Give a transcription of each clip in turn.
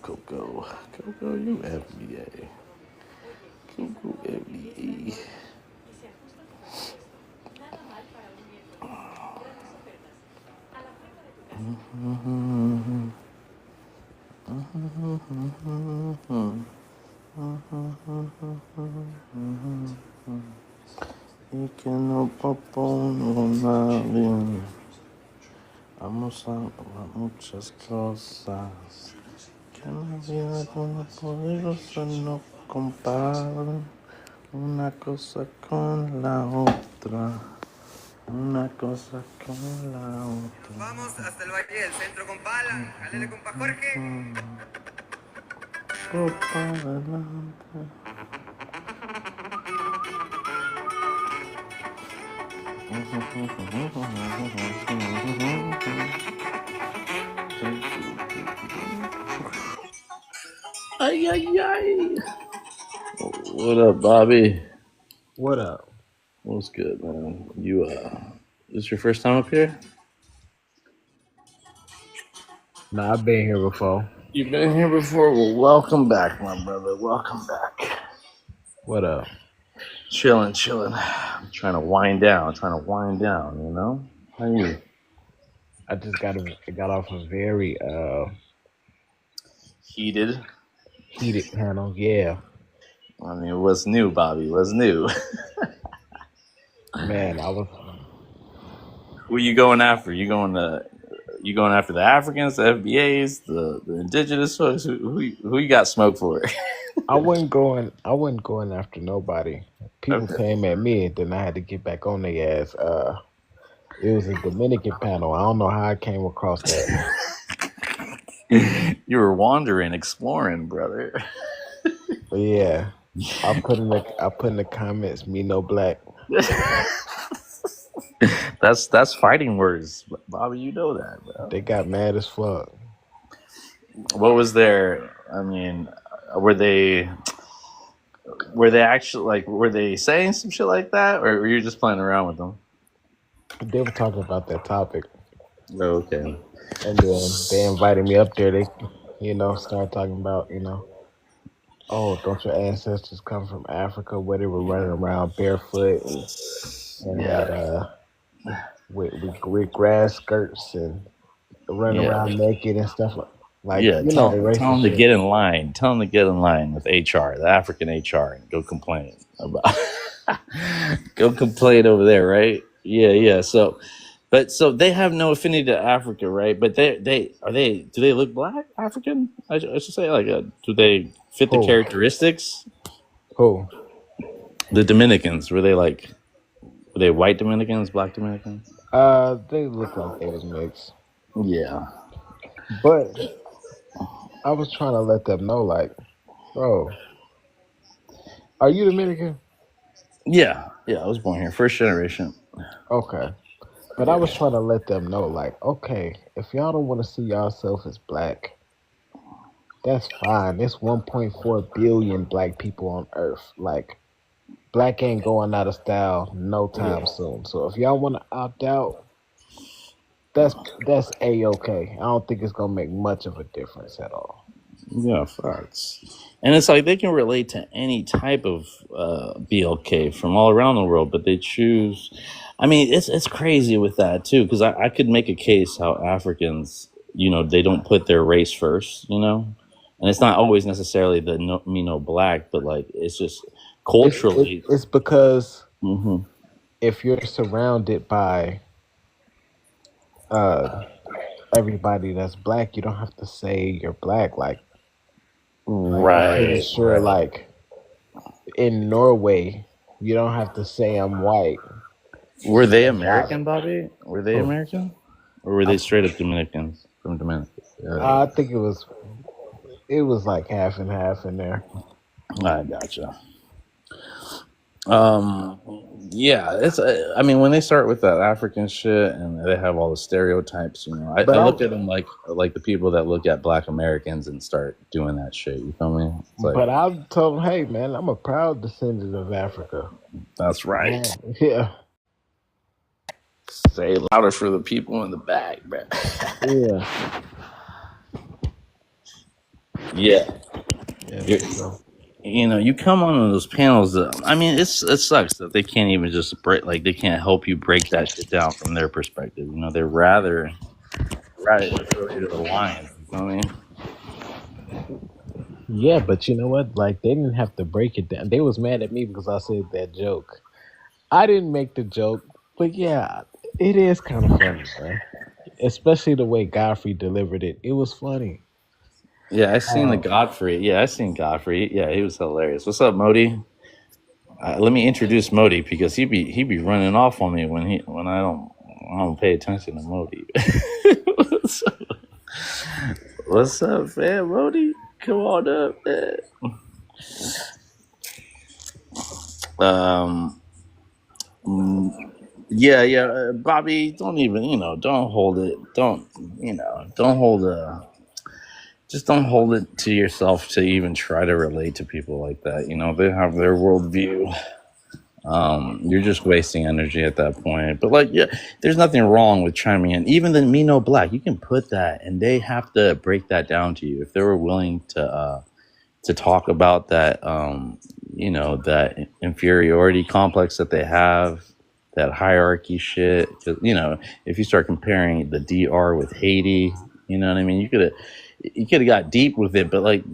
Coco. Coco, you FBA. Coco FBA. Y que no propongo nadie. Vamos a hablar muchas cosas. Que la vida con la poderosa no comparan. Una cosa con la otra. Una cosa con la otra. Vamos hasta el Valle del Centro, compa Alan. Jálele, compa Jorge. Copa adelante. Ay, ay, ay. What up, Bobby? What up? What's good, man? You, this your first time up here? Nah, I've been here before. You've been here before? Well, welcome back, my brother. Welcome back. What up? Chilling. I'm trying to wind down, you know? How are you? I just got off a very Heated. heated panel. Yeah, I mean, what's new, Bobby? What's new? man. Who are you going after? You going after the Africans, the FBAs, the indigenous folks? Who you got smoke for? I wasn't going after nobody. People Okay. came at me, and then I had to get back on their ass. It was a Dominican panel. I don't know how I came across that. You were wandering, exploring, brother. But yeah, I put in the comments, me no black. That's fighting words, Bobby. You know that, bro. They got mad as fuck. What was their? I mean, were they actually like? Were they saying some shit like that, or were you just playing around with them? They were talking about that topic, Oh, okay. and then they invited me up there. They, started talking about, oh, don't your ancestors come from Africa where they were running around barefoot and Yeah. had with grass skirts and running Yeah. around naked and stuff like Yeah. the Tell racist them to shit. get in line. Tell them to get in line with HR, the African HR, and go complain about. Go complain over there, right? Yeah. So they have no affinity to Africa, right? But do they look black African? I should say, do they fit the Who? characteristics? Who? The Dominicans, were they white Dominicans, black Dominicans? They looked like they was mixed, Yeah. but I was trying to let them know, like, bro, are you Dominican? Yeah. I was born here, first generation. Okay. But I was trying to let them know, like, okay, if y'all don't want to see yourself as black, that's fine. There's 1.4 billion black people on Earth. Like, black ain't going out of style no time soon. So if y'all want to opt out, that's a-okay. I don't think it's gonna make much of a difference at all. Yeah, facts. And it's like they can relate to any type of BLK from all around the world, but they choose. I mean, it's crazy with that too, because I could make a case how Africans, they don't put their race first, and it's not always necessarily the no black, but like it's just culturally. It's because hmm if you're surrounded by everybody that's black, you don't have to say you're black. Like, I'm pretty Right. sure, like in Norway, you don't have to say I'm white. Were they That's American, valid. Bobby? Were they Who? American, or were they straight up Dominicans from Dominica? I think it was like half and half in there. I gotcha. Yeah, it's. I mean, when they start with that African shit and they have all the stereotypes, I But look at them like the people that look at Black Americans and start doing that shit. You feel me? It's like, but I told him, hey man, I'm a proud descendant of Africa. that's right. Yeah, Say it louder for the people in the back, man. yeah. Yeah, Yeah, you're, for sure. you come on those panels. I mean, it sucks that they can't even just break. Like they can't help you break that shit down from their perspective. They're rather throw you to the lions. You know what I mean? Yeah, but you know what? Like they didn't have to break it down. They was mad at me because I said that joke. I didn't make the joke, but yeah, it is kind of funny, man. Especially the way Godfrey delivered it. It was funny. Yeah, I seen the Uh, Godfrey. Yeah, I seen Godfrey. Yeah, he was hilarious. What's up, Modi? Let me introduce Modi because he be running off on me when I don't pay attention to Modi. what's, up, what's up, man? Modi, come on up, man. Um, mm, yeah, Bobby, don't even don't hold it. Don't hold just don't hold it to yourself to even try to relate to people like that. They have their worldview. You're just wasting energy at that point. But like, yeah, there's nothing wrong with chiming in. Even the Me No Black, you can put that, and they have to break that down to you if they were willing to talk about that. That inferiority complex that they have, that hierarchy shit. 'Cause, if you start comparing the DR with Haiti, you know what I mean. You could have got deep with it, but like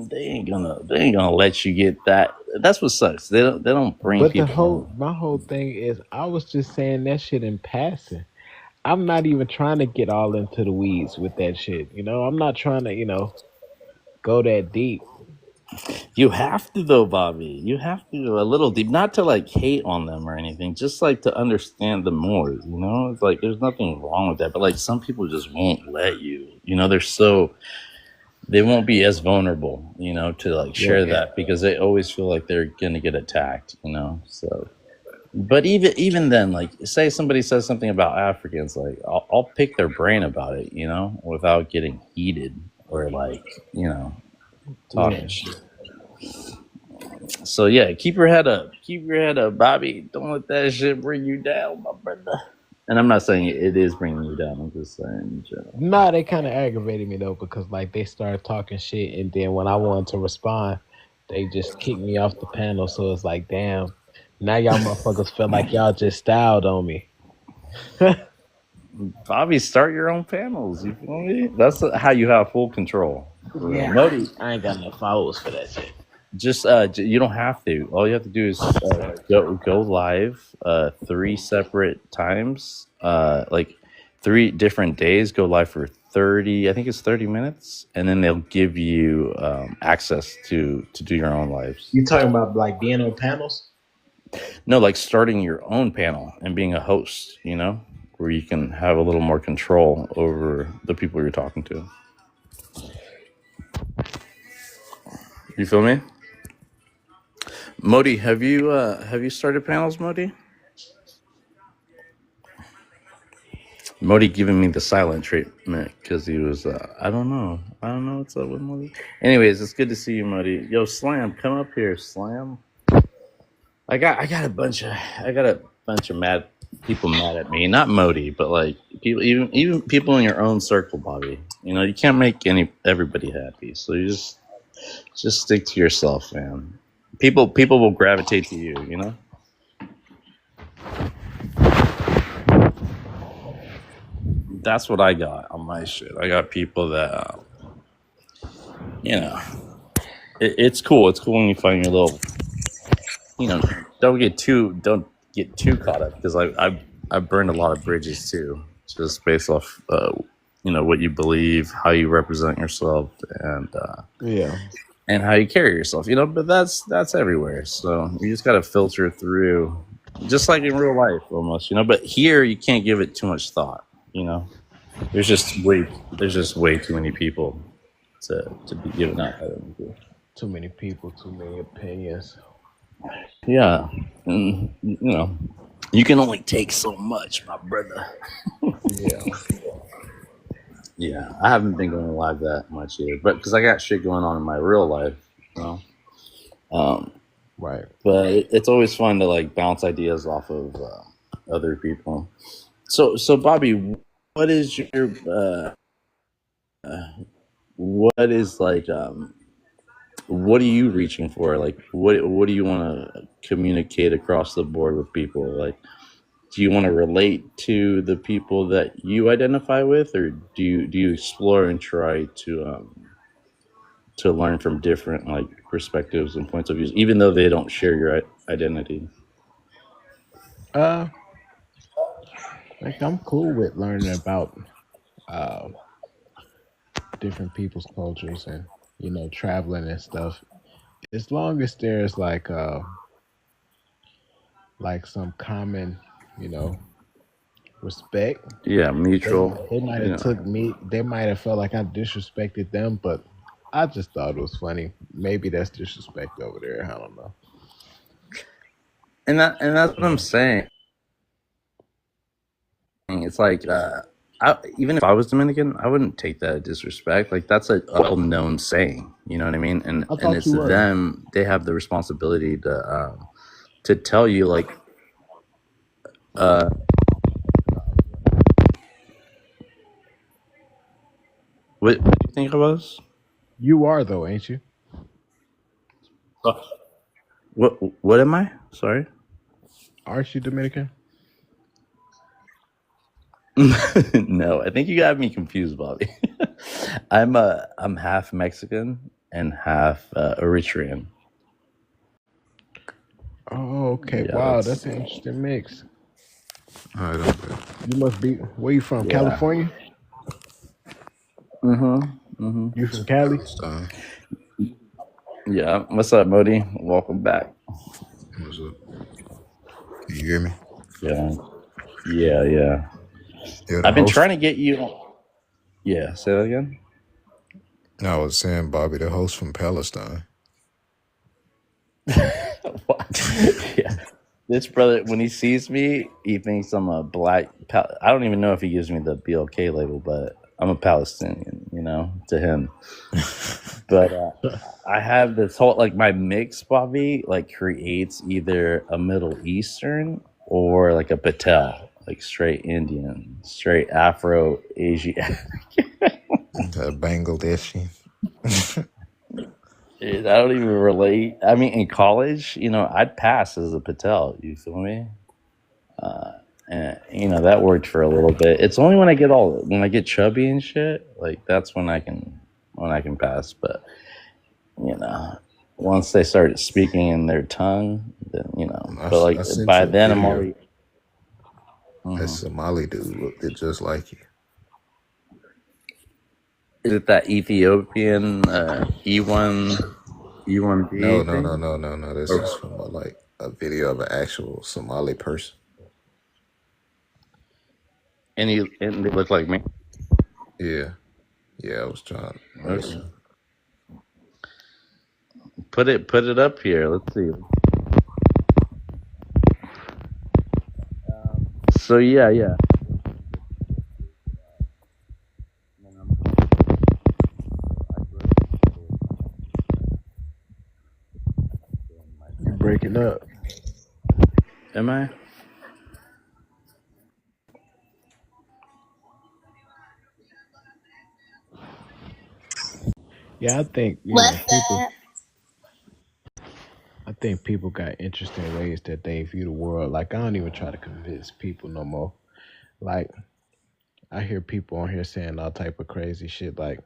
they ain't gonna let you get that. That's what sucks. They don't bring but the people whole on. my whole thing is I was just saying that shit in passing. I'm not even trying to get all into the weeds with that shit. I'm not trying to, go that deep. You have to though, Bobby. You have to go a little deep, not to like hate on them or anything, just like to understand them more. It's like there's nothing wrong with that, but like some people just won't let you. They won't be as vulnerable, to like Yeah. share that because they always feel like they're gonna get attacked. So, but even then, like, say somebody says something about Africans, like I'll pick their brain about it, without getting heated or like, talking Yeah. shit. So yeah, keep your head up. Keep your head up, Bobby. Don't let that shit bring you down, my brother. And I'm not saying it is bringing you down. I'm just saying in general. Nah, they kind of aggravated me though because like they started talking shit and then when I wanted to respond, they just kicked me off the panel. So it's like, damn, now y'all motherfuckers feel like y'all just styled on me. Bobby, start your own panels. You feel me? That's how you have full control. For real. Yeah, Modi, I ain't got no followers for that shit. just you don't have to. All you have to do is go live 3 separate times, like 3 different days. Go live for 30. I think it's 30 minutes, and then they'll give you access to do your own lives. You talking about like being on panels? No, like starting your own panel and being a host. Where you can have a little more control over the people you're talking to. You feel me? Modi, have you started panels, Modi? Modi giving me the silent treatment because he was I don't know what's up with Modi. Anyways, it's good to see you, Modi. Yo, Slam, come up here, Slam. I got a bunch of mad people mad at me. Not Modi, but like people, even people in your own circle, Bobby. You can't make everybody happy. So you just stick to yourself, man. People will gravitate to you. That's what I got on my shit. I got people that you know it's cool. It's cool when you find your little, don't get too caught up because I've burned a lot of bridges too, just based off what you believe, how you represent yourself, Yeah. and how you carry yourself. But that's everywhere. So you just got to filter through, just like in real life almost. But here you can't give it too much thought. There's just way too many people to be given out. Too many people, too many opinions. Yeah, and, you can only take so much, my brother. Yeah. Yeah, I haven't been going live that much either, but because I got shit going on in my real life, you know. Um, Right. but it's always fun to like bounce ideas off of other people. So Bobby, what is your what is like what are you reaching for? Like what do you want to communicate across the board with people? Like do you want to relate to the people that you identify with, or do you explore and try to learn from different like perspectives and points of views, even though they don't share your identity? Uh, like I'm cool with learning about uh different people's cultures and traveling and stuff. As long as there's like some common, you know, respect. Yeah, They mutual. they might You have know, took me. They might have felt like I disrespected them, but I just thought it was funny. Maybe that's disrespect over there. I don't know. and that's what I'm saying. It's like even if I was Dominican, I wouldn't take that as disrespect. Like that's a well-known saying. You know what I mean? I And thought it's you were. them. They have the responsibility to tell you like uh, what do you think of us? You are though, ain't you? Uh, what am I? Sorry. Aren't you Dominican? No, I think you got me confused, Bobby. I'm half Mexican and half Eritrean. Oh, okay. Yeah, Wow, that's that's an interesting mix. I don't bet. You must be. Where you from? yeah. California? Mhm. Mhm. You from Cali? Palestine. Yeah. What's up, Modi? Welcome back. What's up? Can you hear me? Yeah. Yeah. Yeah. Yeah, the I've been host. trying to get you. Yeah. Say that again. No, I was saying, Bobby, the host from Palestine. What? Yeah. This brother, when he sees me, he thinks I'm a black. I don't even know if he gives me the BLK label, but I'm a Palestinian, to him. But I have this whole like my mix, Bobby, like creates either a Middle Eastern or like a Patel, like straight Indian, straight Afro Asian. Bangladeshi. I don't even relate. I mean, in college, I'd pass as a Patel. You feel me? And that worked for a little bit. It's only when I get chubby and shit, like that's when I can pass. But you know, once they start speaking in their tongue, then But like I sent by you a then, I'm video. already. That Mhm. Somali dude looked just like you. Is it that Ethiopian E1B No. thing? This is from a video of an actual Somali person. And they look like me. Yeah, I was trying. Let me Okay. see. Put it up here. Let's see. So yeah. You breaking up? Am I? Yeah, I think What's people. up? I think people got interesting ways that they view the world. Like I don't even try to convince people no more. Like I hear people on here saying all type of crazy shit, like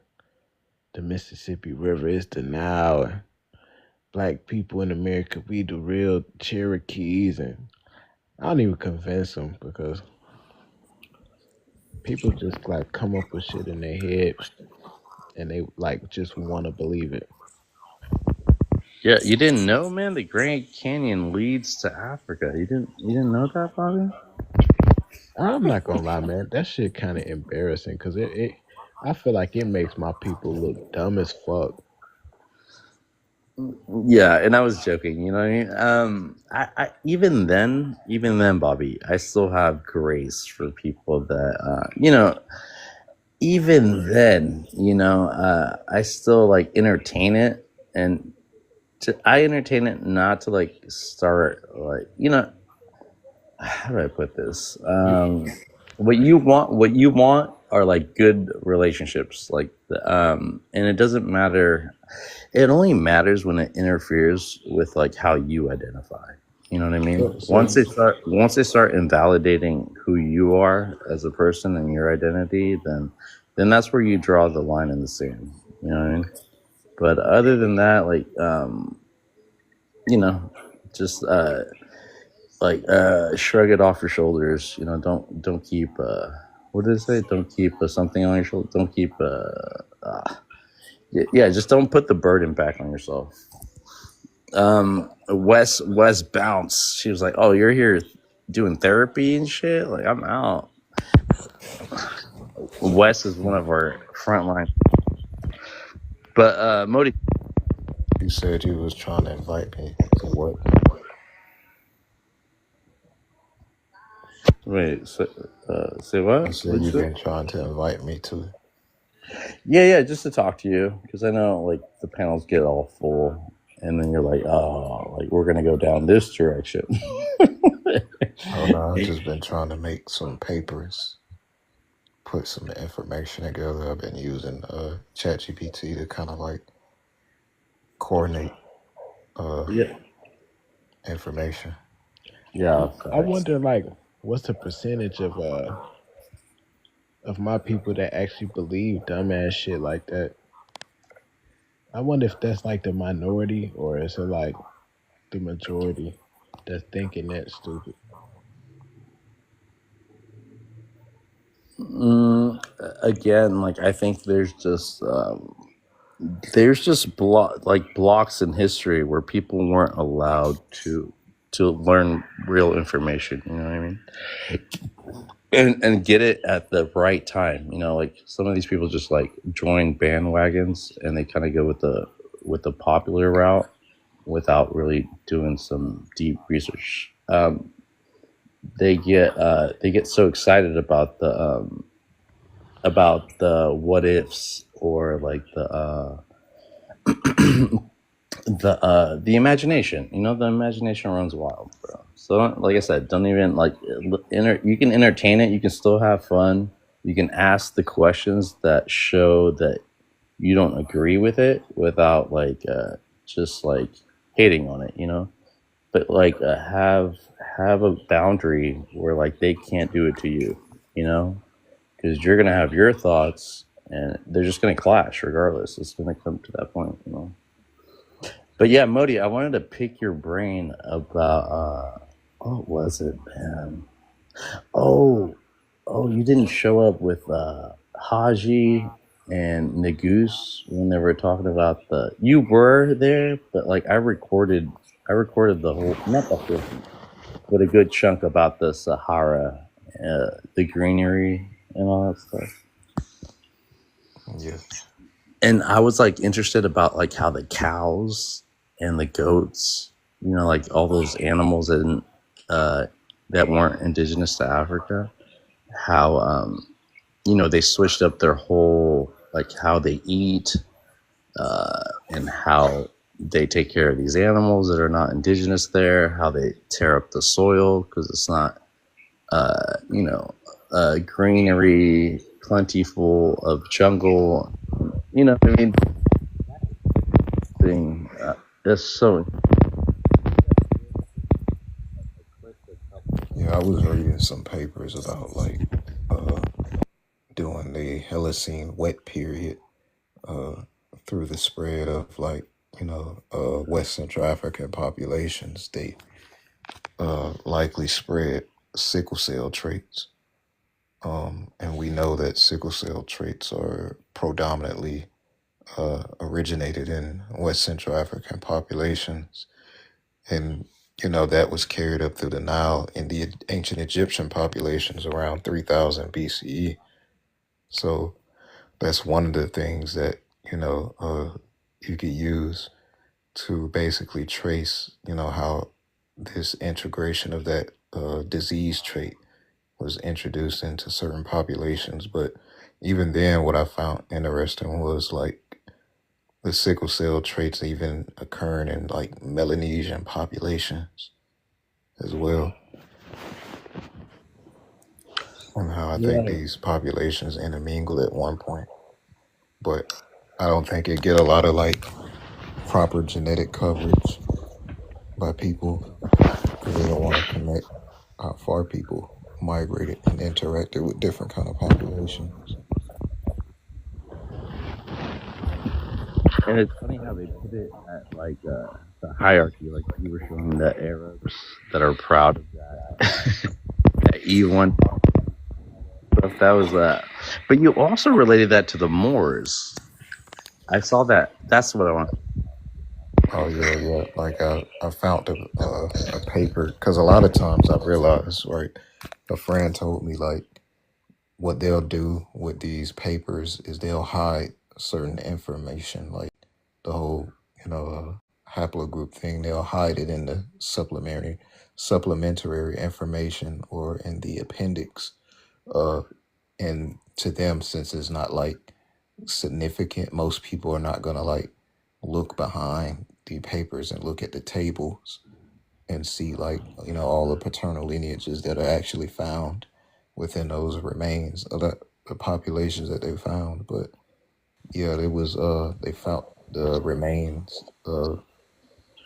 the Mississippi River is the Nile, and black people in America we the real Cherokees, and I don't even convince them because people just like come up with shit in their head and they like just want to believe it. Yeah, you didn't know, man. The Grand Canyon leads to Africa. You didn't know that, Bobby? I'm not gonna lie, man. That shit kind of embarrassing because I feel like it makes my people look dumb as fuck. Yeah, and I was joking. You know what I mean? I even then, Bobby, I still have grace for people that even then, I still like entertain it, and I entertain it not to like start like how do I put this? You, What you want are like good relationships, like and it doesn't matter. It only matters when it interferes with like how you identify. You know what I mean? So Once they start invalidating who you are as a person and your identity, then that's where you draw the line in the sand. You know what I mean? But other than that, like you know, just shrug it off your shoulders. You know, don't keep what did it say? Don't keep something on your shoulder. Don't keep yeah, just don't put the burden back on yourself. Wes Bounce. She was like, "Oh, you're here doing therapy and shit." Like, I'm out. Wes is one of our frontline. But Modi, you said you was trying to invite me to what? wait, say You what? said What'd you you've say? been trying to invite me to. Yeah, just to talk to you because I know like the panels get all full, and then you're like, oh, like we're gonna go down this direction. Oh no, I've just been trying to make some papers, put some information together. I've been using ChatGPT to kind of like coordinate Yeah, information. yeah. I wonder, like, what's the percentage of my people that actually believe dumbass shit like that? I wonder if that's like the minority or is it like the majority that's thinking that stupid. Again, like I think there's just blocks in history where people weren't allowed to learn real information. You know what I mean? And get it at the right time. You know, like some of these people just like join bandwagons and they kind of go with the popular route without really doing some deep research. They get so excited about the what ifs or like the imagination. You know, the imagination runs wild, bro. So like I said, don't even like you can entertain it, you can still have fun, you can ask the questions that show that you don't agree with it without like just like hating on it, you know. But like have a boundary where like they can't do it to you, you know, because you're gonna have your thoughts and they're just gonna clash regardless. It's gonna come to that point, you know. But yeah, Modi, I wanted to pick your brain about what was it, man? Oh, you didn't show up with Haji and Nagus when they were talking about the. You were there, but like I recorded the whole, not the whole thing, but a good chunk about the Sahara, the greenery and all that stuff. Yeah. And I was like interested about like how the cows and the goats, you know, like all those animals that weren't indigenous to Africa, how you know they switched up their whole like how they eat and how they take care of these animals that are not indigenous there, how they tear up the soil because it's not you know greenery, plentiful of jungle. You know what I mean? Thing. That's so. Yeah, I was reading some papers about like doing the Holocene wet period through the spread of like, West Central African populations. They likely spread sickle cell traits. And we know that sickle cell traits are predominantly originated in West Central African populations. And, that was carried up through the Nile in the ancient Egyptian populations around 3000 BCE. So that's one of the things that, you could use to basically trace, how this integration of that disease trait was introduced into certain populations. But even then, what I found interesting was like the sickle cell traits even occurring in like Melanesian populations as well. on how I think Right. these populations intermingle at one point, but I don't think it get a lot of like proper genetic coverage by people because they don't want to connect how far people migrated and interacted with different kind of populations. And it's funny how they put it at like the hierarchy, like you were showing the Arabs that are proud of that E1 stuff. That was but you also related that to the Moors. I saw that. That's what I want. Oh yeah, yeah. Like I found a paper because a lot of times I realized, right, a friend told me like what they'll do with these papers is they'll hide certain information, like the whole haplogroup thing. They'll hide it in the supplementary information or in the appendix. Uh, and to them, since it's not like significant, most people are not gonna like look behind the papers and look at the tables and see like all the paternal lineages that are actually found within those remains of the populations that they found. But yeah, it was they found the remains of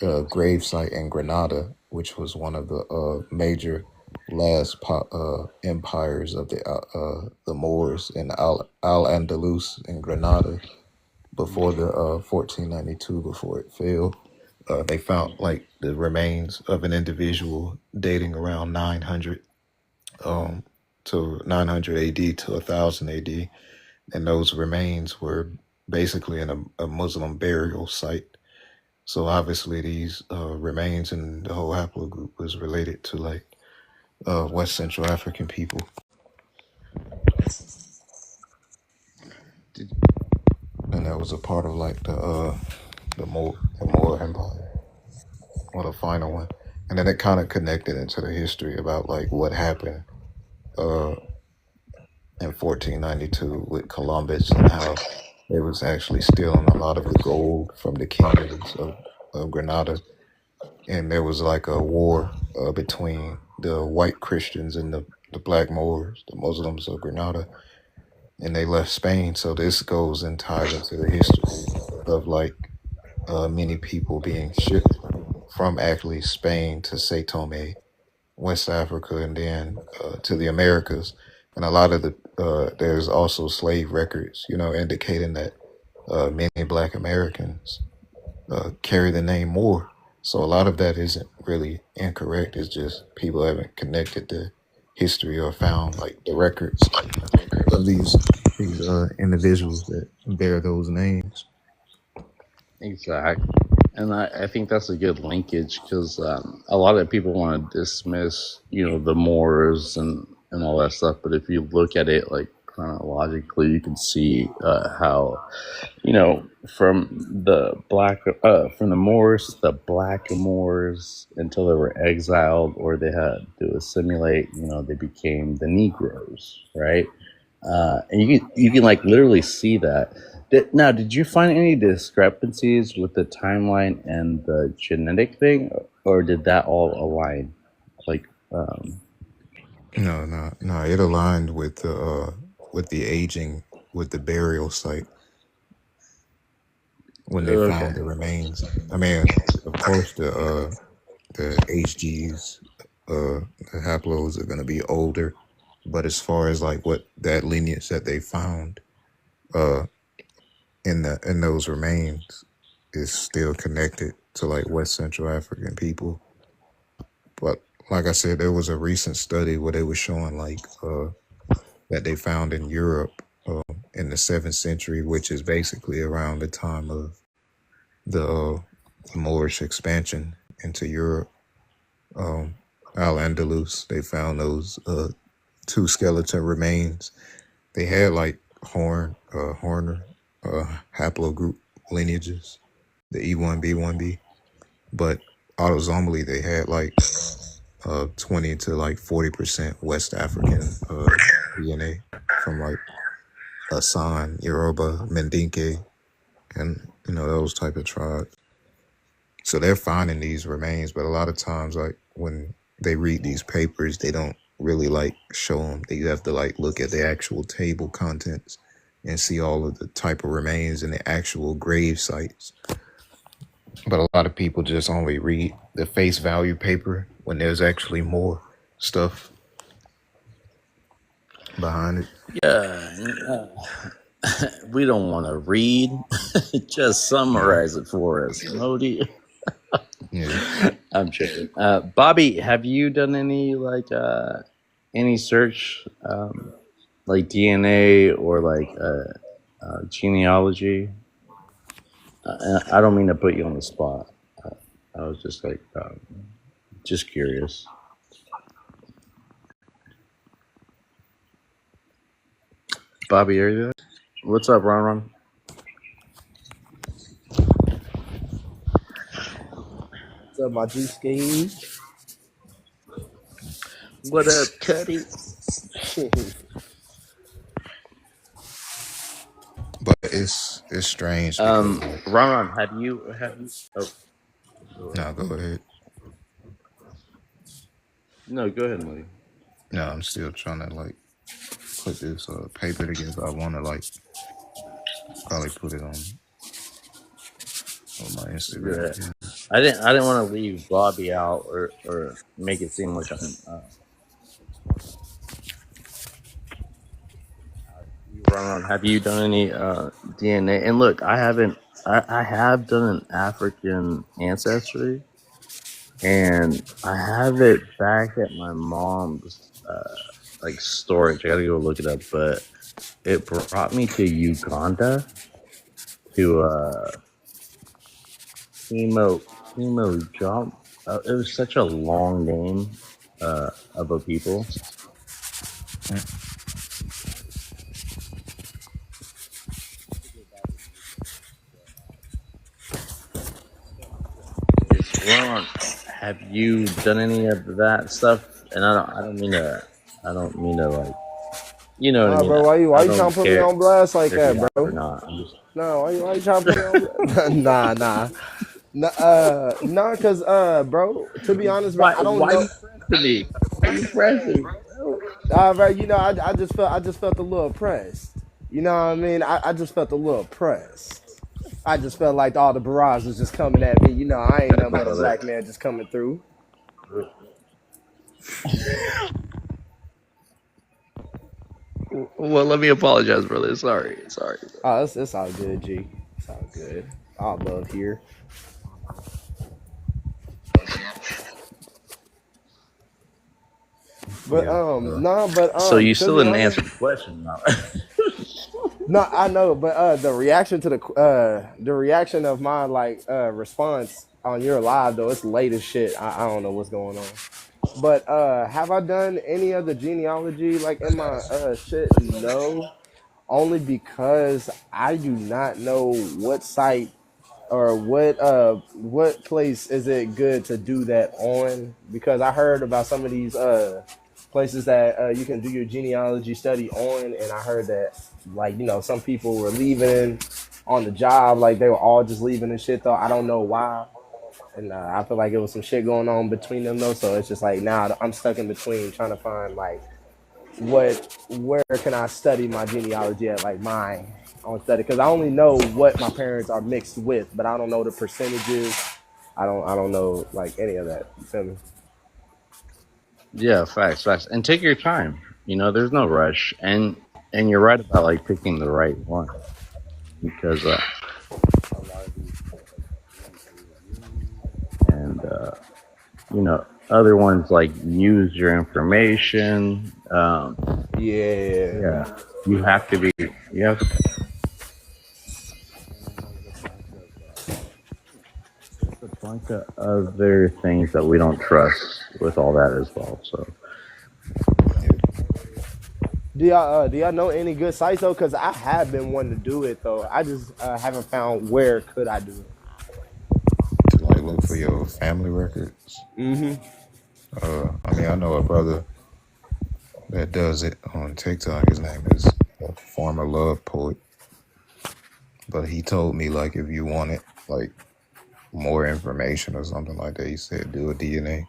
a grave site in Granada, which was one of the major last empires of the Moors in Al Andalus in Granada before the 1492, before it fell. They found like the remains of an individual dating around 900 to 900 AD to 1000 AD, and those remains were basically in a Muslim burial site. So obviously these remains and the whole haplogroup was related to like West Central African people. Did, And that was a part of like the Moor Empire, or the final one. And then it kind of connected into the history about like what happened uh, in 1492 with Columbus and how they was actually stealing a lot of the gold from the kingdoms of Granada. And there was like a war between the white Christians and the black Moors, the Muslims of Granada, and they left Spain. So this goes and ties into the history of like many people being shipped from actually Spain to Sao Tome, West Africa, and then to the Americas. And a lot of there's also slave records, indicating that many Black Americans carry the name Moore. So a lot of that isn't really incorrect. It's just people haven't connected the history or found like the records of these individuals that bear those names. exactly. And I think that's a good linkage because a lot of people want to dismiss, the Moors and all that stuff. But if you look at it like chronologically, you can see how, from from the Moors to the Black Moors until they were exiled or they had to assimilate, they became the Negroes, right? And you can like literally see that. Now, did you find any discrepancies with the timeline and the genetic thing, or did that all align? Like, No, no, no. It aligned with the aging, with the burial site when they okay, found the remains. I mean, of course, the HGs, the haplos are gonna be older, but as far as like what that lineage that they found uh in those remains is still connected to like West Central African people. But like I said, there was a recent study where they were showing like that they found in Europe in the 7th century, which is basically around the time of the Moorish expansion into Europe. Um, Al Andalus, they found those two skeleton remains. They had like Horner haplogroup lineages, the E1B1B, but autosomally they had like 20 to like 40% West African DNA from like Asan, Yoruba, Mendinke, and those type of tribes. So they're finding these remains, but a lot of times, like when they read these papers, they don't really like show them. You have to like look at the actual table contents and see all of the type of remains and the actual grave sites. But a lot of people just only read the face value paper when there's actually more stuff behind it. Yeah, we don't want to read. Just summarize it for us, Modi. Yeah. I'm joking. Bobby, have you done any search, like DNA or like genealogy? I don't mean to put you on the spot. I was just like, just curious. Bobby, are you there? What's up, Ron? What's up, my G ski? What up, Cuddy? But it's strange because Ron, have you? Oh, no, go ahead. no, go ahead, Modi. No, I'm still trying to like put this paper together. I want to like probably put it on my Instagram. Yeah. I didn't want to leave Bobby out or make it seem like I'm. Ron, have you done any DNA? And look, I haven't. I have done an African ancestry, and I have it back at my mom's like storage. I gotta go look it up, but it brought me to Uganda to Hemo Jump. It was such a long name of a people. Ron, have you done any of that stuff? And I don't mean to like, you know what I mean. Bro, why you I trying don't to put me care on blast like if you that, have bro? or not. I'm just, No, why you trying to put me on blast? Nah, cause bro, to be honest, bro, I don't why know. you pressing me? Why you pressing me? Bro, you know, I just felt a little pressed. You know what I mean? I just felt a little pressed. I just felt like all the barrage was just coming at me. You know, I ain't nothing but a black man just coming through. Well, let me apologize, brother. Sorry. Oh, it's all good, G. It's all good. All love here. But So you still didn't answer the question, now. No, I know, but the reaction to the reaction of my response on your live though, it's late as shit. I don't know what's going on. But have I done any of the genealogy like in my shit? No. Only because I do not know what site or what place is it good to do that on, because I heard about some of these places that you can do your genealogy study on, and I heard that like, you know, some people were leaving on the job, like they were all just leaving and shit though. I don't know why. And I feel like it was some shit going on between them though, so it's just like now I'm stuck in between trying to find like where can I study my genealogy at, like my own study, because I only know what my parents are mixed with, but I don't know the percentages. I don't know like any of that. You feel me? Yeah, facts, and take your time. You know, there's no rush, and you're right about like picking the right one, because a lot of these and you know, other ones like use your information. Yeah. You have to. There's a bunch of other things that we don't trust with all that as well. So. Do y'all know any good sites though? Because I have been wanting to do it though. I just haven't found where could I do it. To like look for your family records. I mean, I know a brother that does it on TikTok. His name is Former Love Poet. But he told me like if you wanted like more information or something like that, he said do a DNA.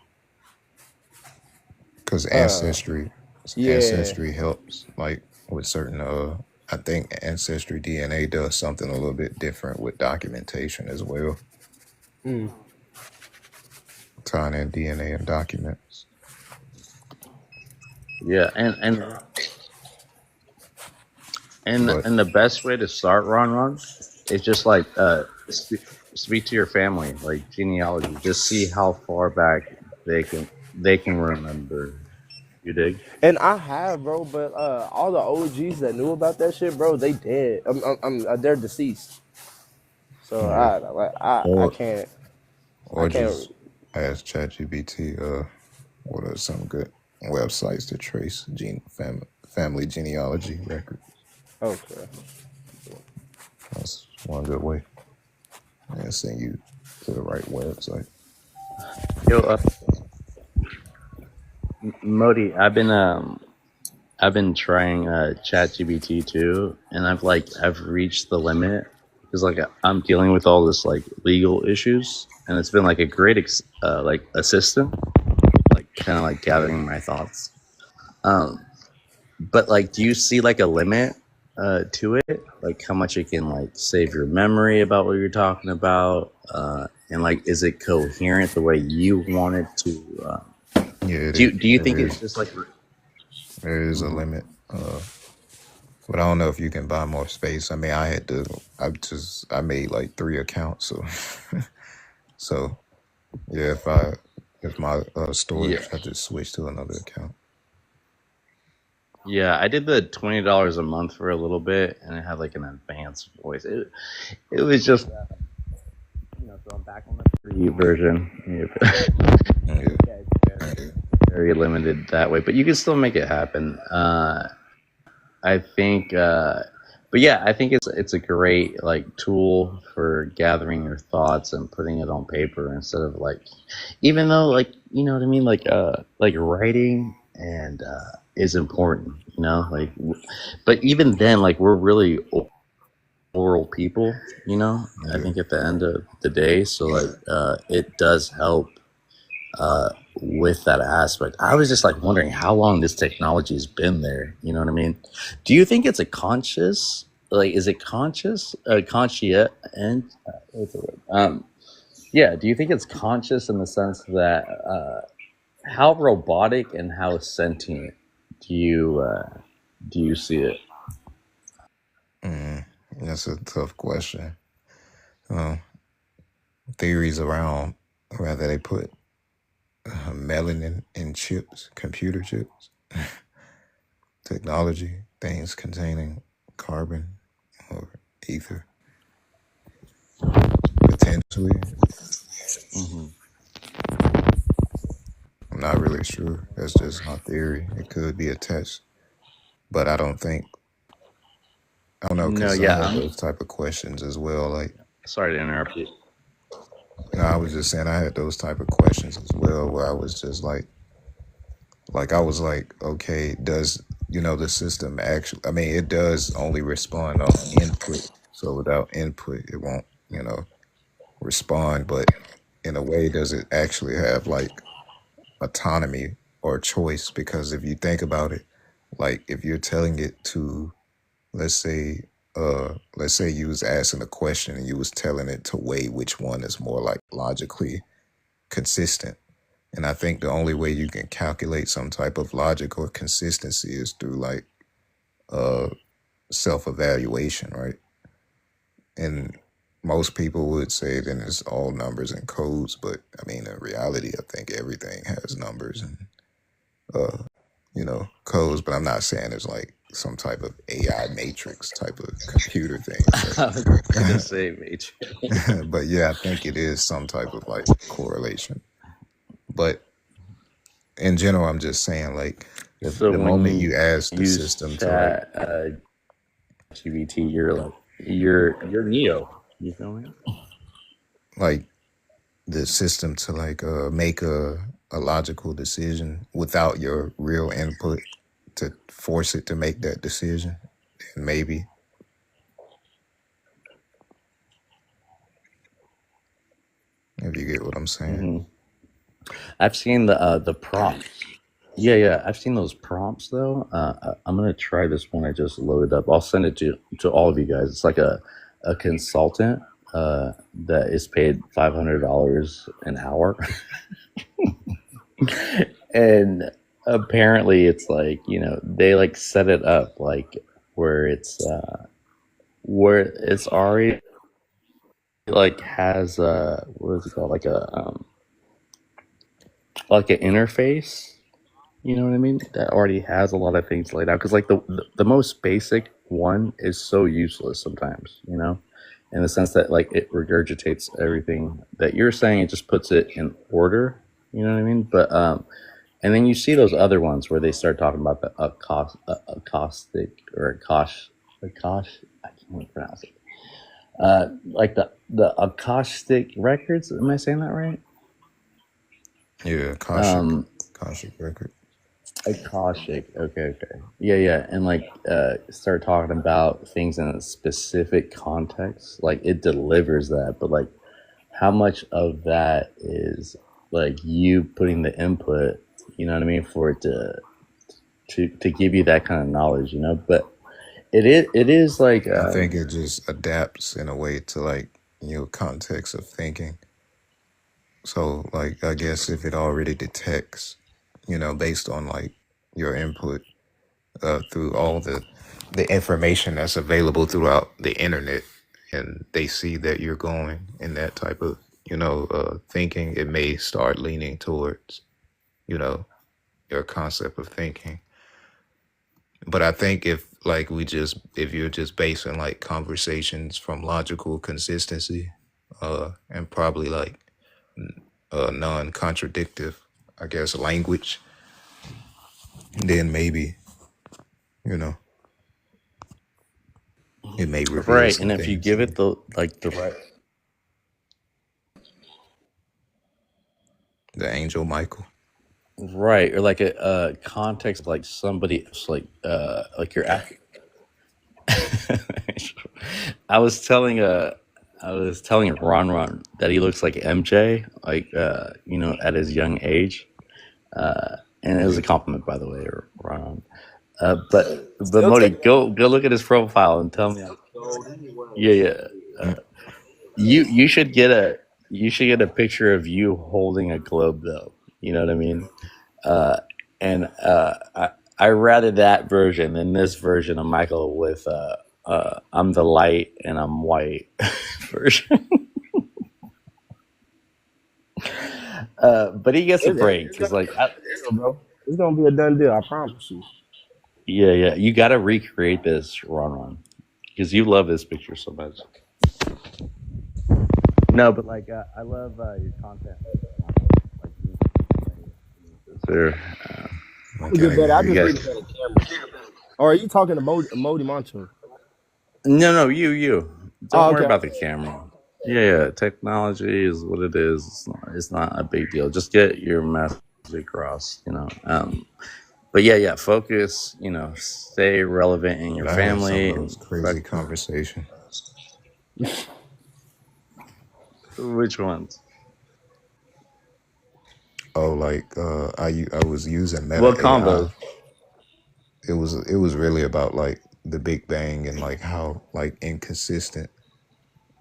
because Uh, yeah. ancestry helps like with certain I think ancestry DNA does something a little bit different with documentation as well, Mm. tying in DNA and documents. Yeah, But and the best way to start Ron is just like speak to your family, like genealogy. Just see how far back they can remember. You dig? And I have, bro, but all the OGs that knew about that shit, bro, they dead. They're deceased. So yeah, I or can't I or can't. just ask ChatGPT what are some good websites to trace family genealogy records. Okay. That's one good way. And send you to the right website. Yo, Modi, I've been trying ChatGPT too, and I've reached the limit because like I'm dealing with all this like legal issues, and it's been like a great like assistant, like kind of like gathering my thoughts. Um, but like, do you see like a limit to it? Like how much it can like save your memory about what you're talking about, and like, is it coherent the way you want it to? Yeah, Do you it think it's is. just like? There is a Mhm. limit. But I don't know if you can buy more space. I mean, I made like 3 accounts, so so yeah. If my Yeah. storage, I just switched to another account. Yeah, I did the $20 a month for a little bit, and it had like an advanced voice. It was just so I'm back on the free version. Yeah, Yeah, it's very limited that way, but you can still make it happen. I think, but yeah, I think it's a great like tool for gathering your thoughts and putting it on paper instead of like, even though like you know what I mean, like writing and is important, you know, like, but even then, like we're really oral people, you know. I yeah, think at the end of the day, so like it does help uh, with that aspect. I was just like wondering how long this technology has been there. You know what I mean? Do you think it's a conscious? Like, is it conscious? Conscious and what's the word? Yeah. Do you think it's conscious in the sense that how robotic and how sentient do you see it? mm, that's a tough question. Uh, Theories around rather they put melanin in chips, computer chips, technology, things containing carbon or ether, potentially. Hmm. I'm not really sure. That's just my theory. It could be attached, but I don't know No, because I yeah. had those type of questions as well. Like, Sorry to interrupt you. I was just saying I had those type of questions as well, where I was just like I was like, okay, does the system actually? I mean, it does only respond on input, so without input, it won't respond. But in a way, does it actually have like autonomy or choice? Because if you think about it, like if you're telling it to, let's say, let's say you was asking a question and you was telling it to weigh which one is more like logically consistent. And I think the only way you can calculate some type of logic or consistency is through like uh self-evaluation, right? And most people would say then it's all numbers and codes, but I mean in reality I think everything has numbers and uh codes, but I'm not saying it's like some type of AI matrix type of computer thing, I was gonna but say, mate. but yeah, I think it is some type of like correlation. But in general, I'm just saying like So the when moment you you ask the use system to like chat GBT, you're like you're Neo. You feel me? like the system to like make a logical decision without your real input to force it to make that decision, then maybe if you get what I'm saying. Hmm. I've seen the prompts. Yeah. I've seen those prompts though. I'm gonna try this one I just loaded up. I'll send it to all of you guys. It's like a consultant that is paid $500 an hour, and apparently it's like they like set it up like where it's already like has what is it called, like an interface. You know what I mean? That already has a lot of things laid out. Because like the most basic one is so useless sometimes. In the sense that like it regurgitates everything that you're saying. It just puts it in order. You know what I mean? But and then you see those other ones where they start talking about the acoustic or acosh. I can't even pronounce it. Like the acoustic records. Am I saying that right? Yeah, Um, Akashic record. Akashic. Okay. Yeah. And like start talking about things in a specific context. Like it delivers that, but like how much of that is like you putting the input, you know what I mean, for it to give you that kind of knowledge, But it is like I think it just adapts in a way to like your context of thinking. So like I guess if it already detects, based on like your input through all the information that's available throughout the internet, and they see that you're going in that type of thinking, it may start leaning towards you know your concept of thinking. But I think if you're just basing like conversations from logical consistency, and probably like non-contradictive, I guess, language, then maybe you know it may reveal right. some And if you things. give it the right. The angel Michael. Right, or like a context, like somebody, it's like you're I was telling Ron that he looks like MJ, like at his young age, and it was a Yeah. compliment, by the way, Ron. But Still Modi, take. go look at his profile and tell me. Yeah. Mm. You should get a picture of you holding a globe, though. You know what I mean? And I rather that version than this version of Michael with I'm the light and I'm white version. But he gets a break It's because gonna be like a done deal, bro. It's gonna be a done deal. I promise you. yeah, you got to recreate this, Ron, because you love this picture so much. No, but like I love your content. Like, sir, I get better. I Yeah, you just guys. need a better camera. Or are you talking to Modi Mancho? No, you. Oh, Don't worry okay. about the camera. Yeah. Technology is what it is. It's not a big deal. Just get your message across. But yeah. Focus. Stay relevant in your but I had some family of those and crazy conversations. which ones? Oh, like I was using Meta What AI. combos? It was really about like the Big Bang and like how like inconsistent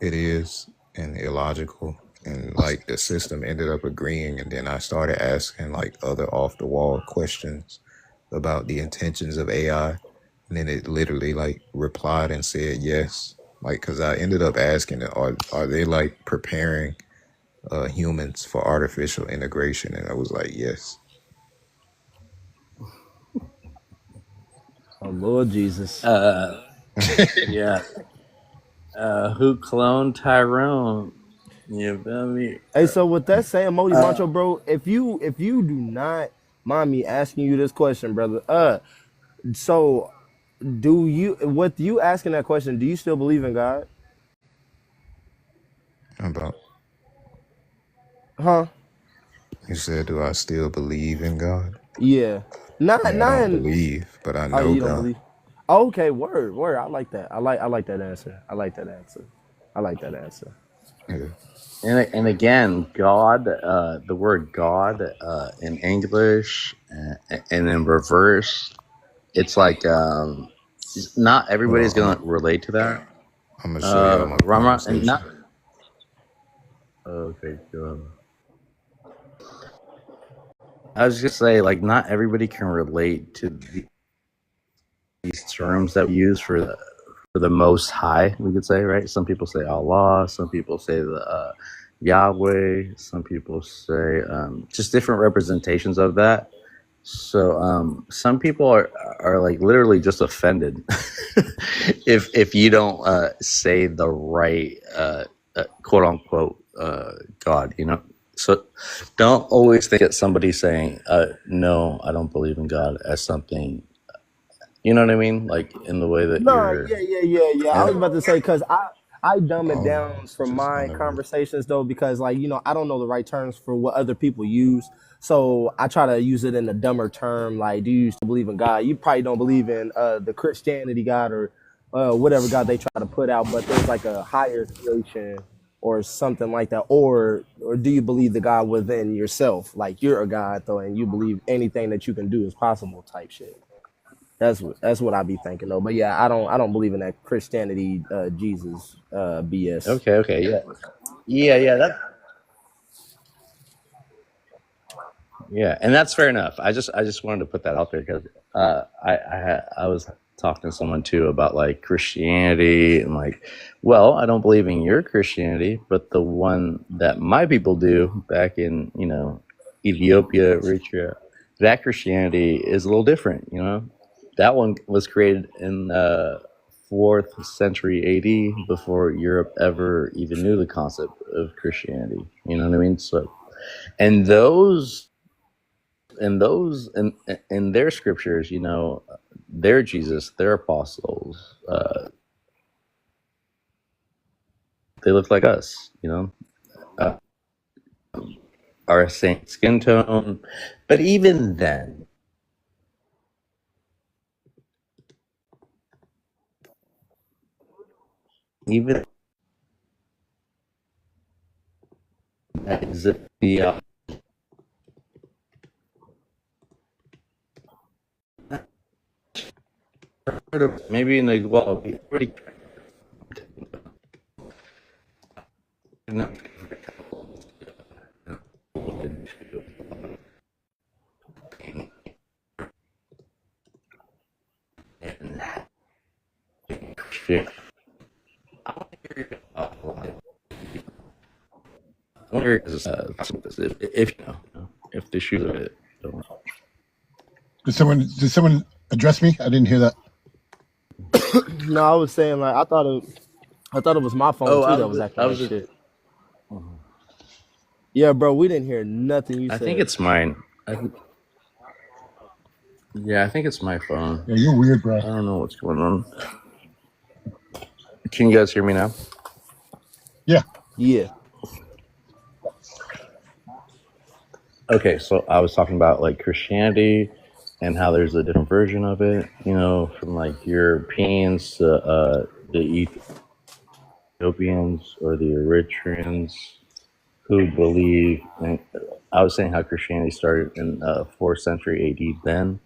it is and illogical, and like the system ended up agreeing, and then I started asking like other off the wall questions about the intentions of AI, and then it literally like replied and said yes, like because I ended up asking it, are they like preparing humans for artificial integration, and I was like yes. Oh Lord Jesus. Uh, yeah. Who cloned Tyrone? You feel me? Hey, so with that saying, Modi Mancho, bro, if you do not mind me asking you this question, brother, so do you with you asking that question, do you still believe in God? About Huh? you said, do I still believe in God? Yeah. Not Yeah, I not don't in, believe, but I oh, know you don't God. believe. Okay, word. I like that. I like that answer. I like that answer. I like that answer. Yeah. And again, God, the word God in English and in reverse, it's like not Hold everybody's on, gonna relate to that. I'm gonna show y'all my Rama, and not conversation. okay. Go ahead. I was just say like not everybody can relate to these terms that we use for the Most High. We could say, right? Some people say Allah. Some people say the Yahweh. Some people say just different representations of that. So some people are like literally just offended if you don't say the right quote unquote God, you know. So don't always think that somebody saying no, I don't believe in God as something, you know what I mean, like in the way that No, you're. yeah. I was And about to say because I dumb it down for Just my whenever. conversations though because like I don't know the right terms for what other people use, so I try to use it in a dumber term. Like, do you still believe in God? You probably don't believe in the Christianity God or whatever God they try to put out, but there's like a higher creation or something like that, or do you believe the God within yourself, like you're a God though, and you believe anything that you can do is possible type shit. That's what I be thinking though. But yeah, I don't believe in that Christianity Jesus BS. okay, yeah, yeah, yeah, and that's fair enough. I just wanted to put that out there because I was talking to someone too about like Christianity and like, well, I don't believe in your Christianity, but the one that my people do back in Ethiopia, Eritrea, that Christianity is a little different. You know, that one was created in fourth century AD before Europe ever even knew the concept of Christianity. You know what I mean? So and those in their scriptures, their Jesus, their apostles, they look like us, uh, our same skin tone. But even then, even that is the maybe in the well, pretty I wonder if the shoes of it. Did someone address me? I didn't hear that. No, I was saying like I thought it was my phone Oh, too that was acting I like was. shit. Yeah, bro, we didn't hear nothing you I think said. it's mine. Yeah, I think it's my phone. Yeah, you're weird, bro. I don't know what's going on. Can you guys hear me now? Yeah. Yeah. Okay, so I was talking about like Christianity and how there's a different version of it, from like Europeans to the Ethiopians or the Eritreans who believe. And I was saying how Christianity started in 4th century AD then,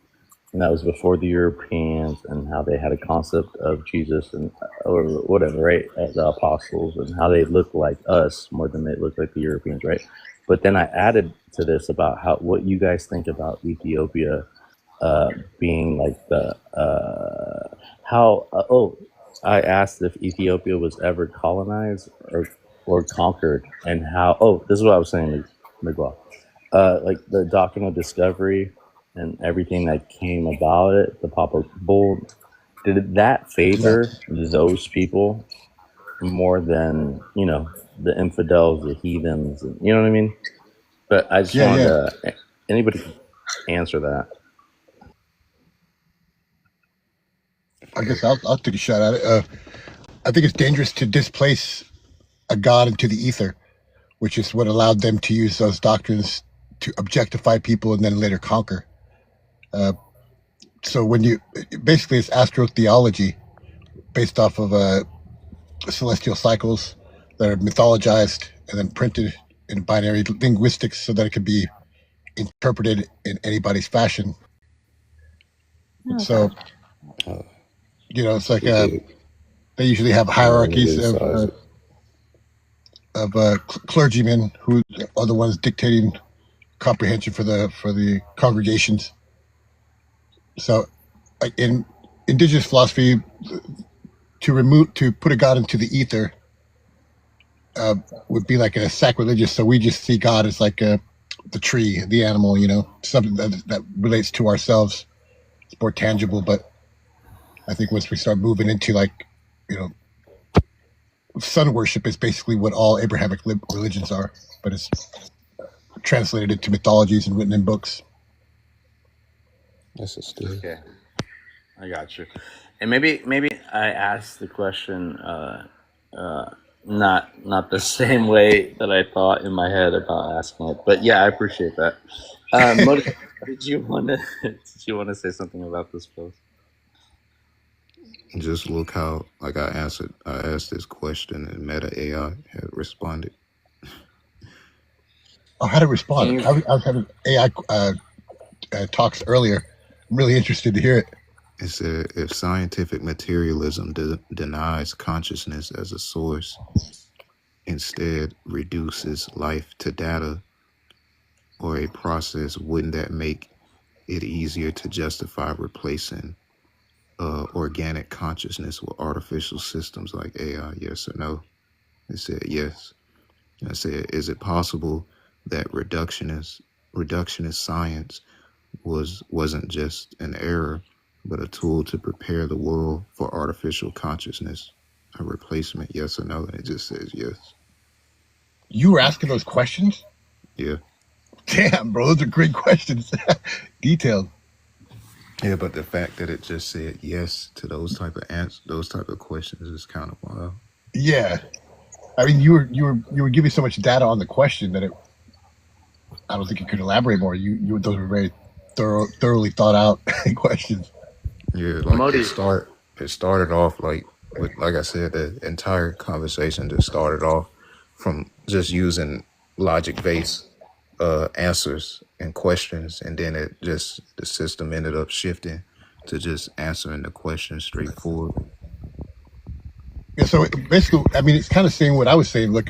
and that was before the Europeans, and how they had a concept of Jesus and or whatever, right? As the apostles, and how they look like us more than they look like the Europeans, right? But then I added to this about what you guys think about Ethiopia being like the how I asked if Ethiopia was ever colonized or conquered, and how this is what I was saying, Miguel. Like the doctrine of discovery and everything that came about it, the Papa Bull, did that Yeah. favor those people more than the infidels, the heathens, and, you know what I mean? But I just Yeah. wanted Yeah. to anybody can answer that. I guess I'll take a shot at it. I think it's dangerous to displace a god into the ether, which is what allowed them to use those doctrines to objectify people and then later conquer. So when you basically it's astrotheology based off of celestial cycles, that are mythologized and then printed in binary linguistics so that it can be interpreted in anybody's fashion. So, Uh, it's like he did. they usually have He on the hierarchies good side. of clergymen who are the ones dictating comprehension for the congregations. So, like in indigenous philosophy, to put a god into the ether would be like a sacrilegious. So we just see God as like the tree, the animal, something that relates to ourselves. It's more tangible. But I think once we start moving into like, sun worship is basically what all Abrahamic religions are, but it's translated into mythologies and written in books. That's a still. Okay, I got you. And maybe I asked the question not the same way that I thought in my head about asking it, but yeah, I appreciate that. Modi, did you want to say something about this post? Just look how like I asked this question and Meta AI had responded. Oh, how to respond? Can you- I was having AI talks earlier. I'm really interested to hear it. It said if scientific materialism denies consciousness as a source, instead reduces life to data or a process, wouldn't that make it easier to justify replacing organic consciousness with artificial systems like AI? Yes or no? It said yes. I said, is it possible that reductionist science wasn't just an error, but a tool to prepare the world for artificial consciousness, a replacement? Yes or no? And it just says yes. You were asking those questions? Yeah. Damn, bro, those are great questions. Detailed. Yeah, but the fact that it just said yes to those type of questions is kind of wild. Yeah, I mean, you were giving so much data on the question that I don't think you could elaborate more. Those were very thoroughly thought out questions. Yeah, like Modi. it started off like I said, the entire conversation just started off from just using logic based answers and questions, and then the system ended up shifting to just answering the question straightforward. Yeah, so basically, I mean, it's kind of saying what I was saying. Look,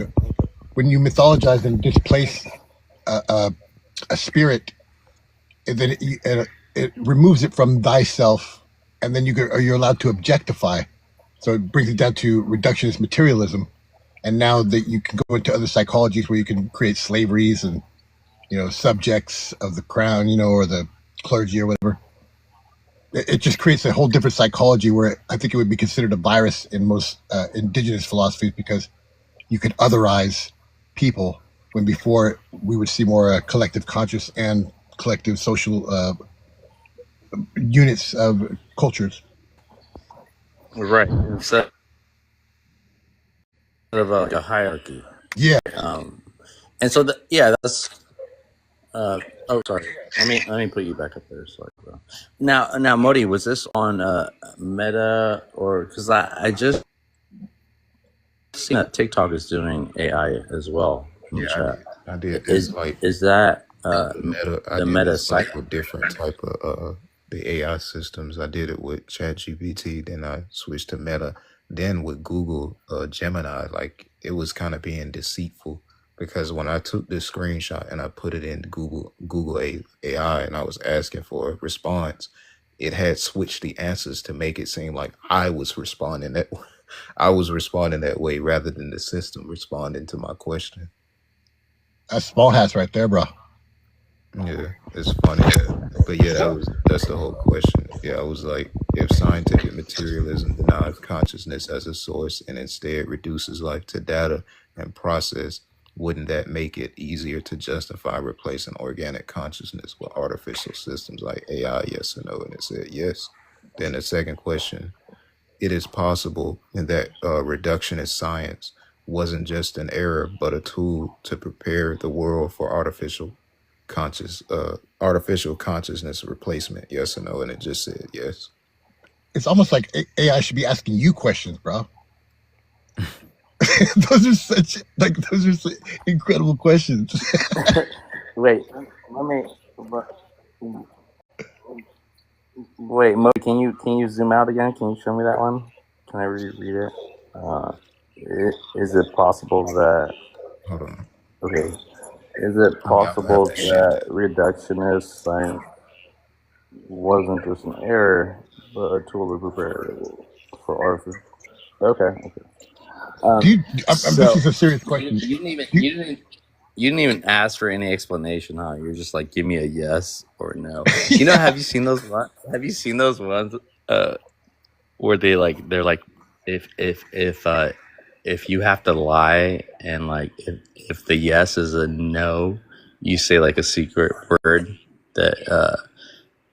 when you mythologize and displace a spirit, and then it removes it from thyself, and then you're allowed to objectify. So it brings it down to reductionist materialism, and now that you can go into other psychologies where you can create slaveries and subjects of the crown, or the clergy or whatever. It just creates a whole different psychology where I think it would be considered a virus in most indigenous philosophies, because you could otherize people when before we would see more collective conscious and collective social units of cultures. Right. Instead of a hierarchy. Yeah. And so that's oh, sorry. Let me put you back up there. Sorry, bro. Now, Modi, was this on Meta, or because I just seen that TikTok is doing AI as well in the chat. I did. Is that the Meta site site? with different type of the AI systems. I did it with ChatGPT, then I switched to Meta, then with Google Gemini. Like it was kind of being deceitful, because when I took this screenshot and I put it in Google AI and I was asking for a response, it had switched the answers to make it seem like I was responding that way rather than the system responding to my question. That's small hats right there, bro. Yeah, it's funny. But yeah, that's the whole question. Yeah, I was like, if scientific materialism denies consciousness as a source and instead reduces life to data and process, wouldn't that make it easier to justify replacing organic consciousness with artificial systems like AI? Yes or no? And it said yes. Then the second question, it is possible that reductionist science wasn't just an error, but a tool to prepare the world for artificial consciousness replacement. Yes or no? And it just said yes. It's almost like AI should be asking you questions, bro. those are such incredible questions. Wait, let me. Wait, Mo, can you zoom out again? Can you show me that one? Can I read it? Is it possible that Hold on. okay? Is it I have possible to share that that. reductionist science wasn't just an error, but a tool to prepare for Arthur? Okay. Do you? This So is a serious you, question. you didn't even Do you, you didn't you didn't even ask for any explanation, huh? You're just like, give me a yes or no. yeah, Have you seen those? Have you seen those ones? Where they're like, if if if uh if you have to lie and like if the yes is a no, you say like a secret word that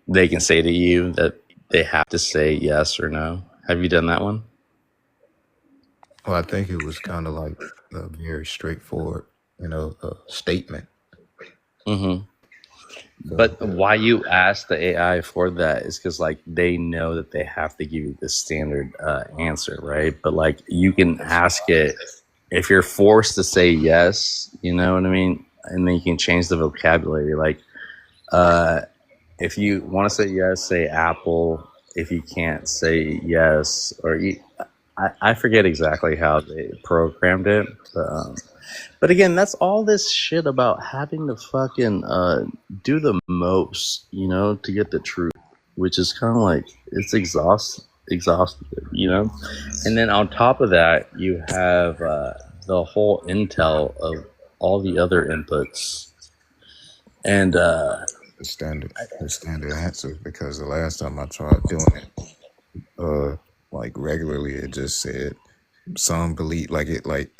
they can say to you that they have to say yes or no. Have you done that one? Well, I think it was kind of like a very straightforward, statement. Mm-hmm. So But why you ask the AI for that is because like they know that they have to give you the standard answer, right? But like you can ask it if you're forced to say yes, you know what I mean, and then you can change the vocabulary. Like uh, if you want to say yes, say apple. If you can't say yes, I forget exactly how they programmed it, but again, that's all this shit about having to fucking do the most, to get the truth, which is kind of like it's exhaustive, And then on top of that, you have the whole intel of all the other inputs, and the standard answer, because the last time I tried doing it, like regularly, it just said some believe like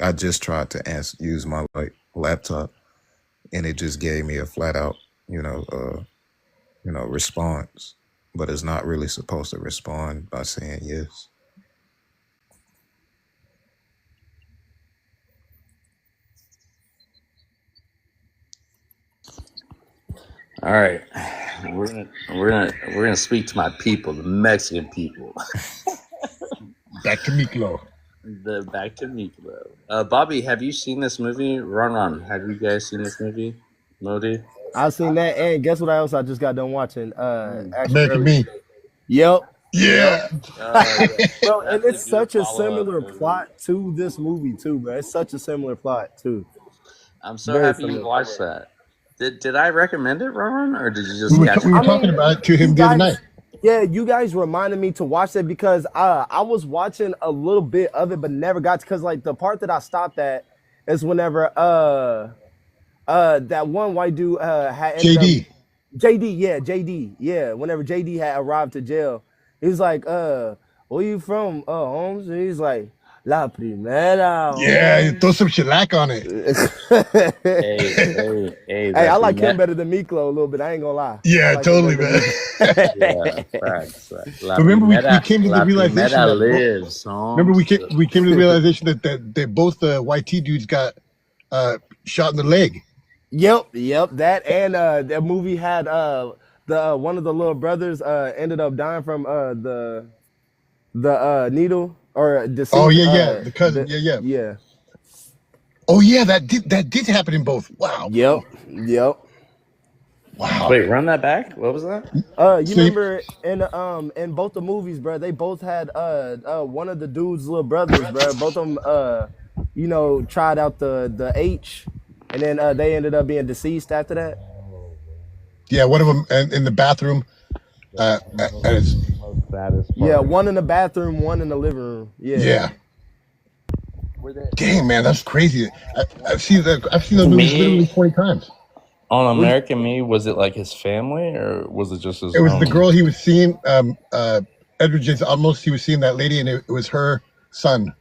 I just tried to use my like laptop, and it just gave me a flat out, response, but it's not really supposed to respond by saying yes. all right, we're gonna speak to my people, the Mexican people. back to Miklo. The back to Miklo. Bobby, have you seen this movie? Run. Have you guys seen this movie? Modi? I seen that, and guess what else I just got done watching? Actually, American Me. Yep, yep. Yeah. Yeah. Bro, and That's it's a good such a follow up similar movie. plot to this movie too, bro. It's such a similar plot too. I'm so Very happy you similar. watched that. Did I recommend it, Run, or did you We just were, catch we it? were I talking mean, about it to you him the other night. guys, yeah, you guys reminded me to watch that because I was watching a little bit of it, but never got to, because like the part that I stopped at is whenever that one white dude had ended up JD. JD, yeah. Whenever JD had arrived to jail, he was like, where you from, Holmes? And he's like, La Primera, Yeah, throw Holmes. some shellac on it. Hey, Hey, la I like him primera. better than Miklo a little bit. I ain't gonna lie. I Yeah, like him totally, better man. than Yeah, Miklo. facts. La But remember, we primera, came to the la realization primera that lives, remember Holmes. we came to the realization that they both the YT dudes got shot in the leg. Yep. That and that movie had the one of the little brothers ended up dying from the needle or Oh deceased. yeah, the cousin. The Yeah. yeah. Oh yeah, that did happen in both. Wow. Yep. Wow. Wait, run that back. What was that? You See, remember in both the movies, bro? They both had one of the dude's little brothers, bro. Both of them tried out the H, and then they ended up being deceased after that. yeah, one of them in the bathroom. And it's, Saddest Yeah, part. one in the bathroom, one in the living room. yeah. Were they Dang man, that's crazy. I've seen those movies literally me 20 times. on American Me? Was it like his family, or was it just his It was the own? girl he was seeing. Edward James Olmos. He was seeing that lady, and it was her son.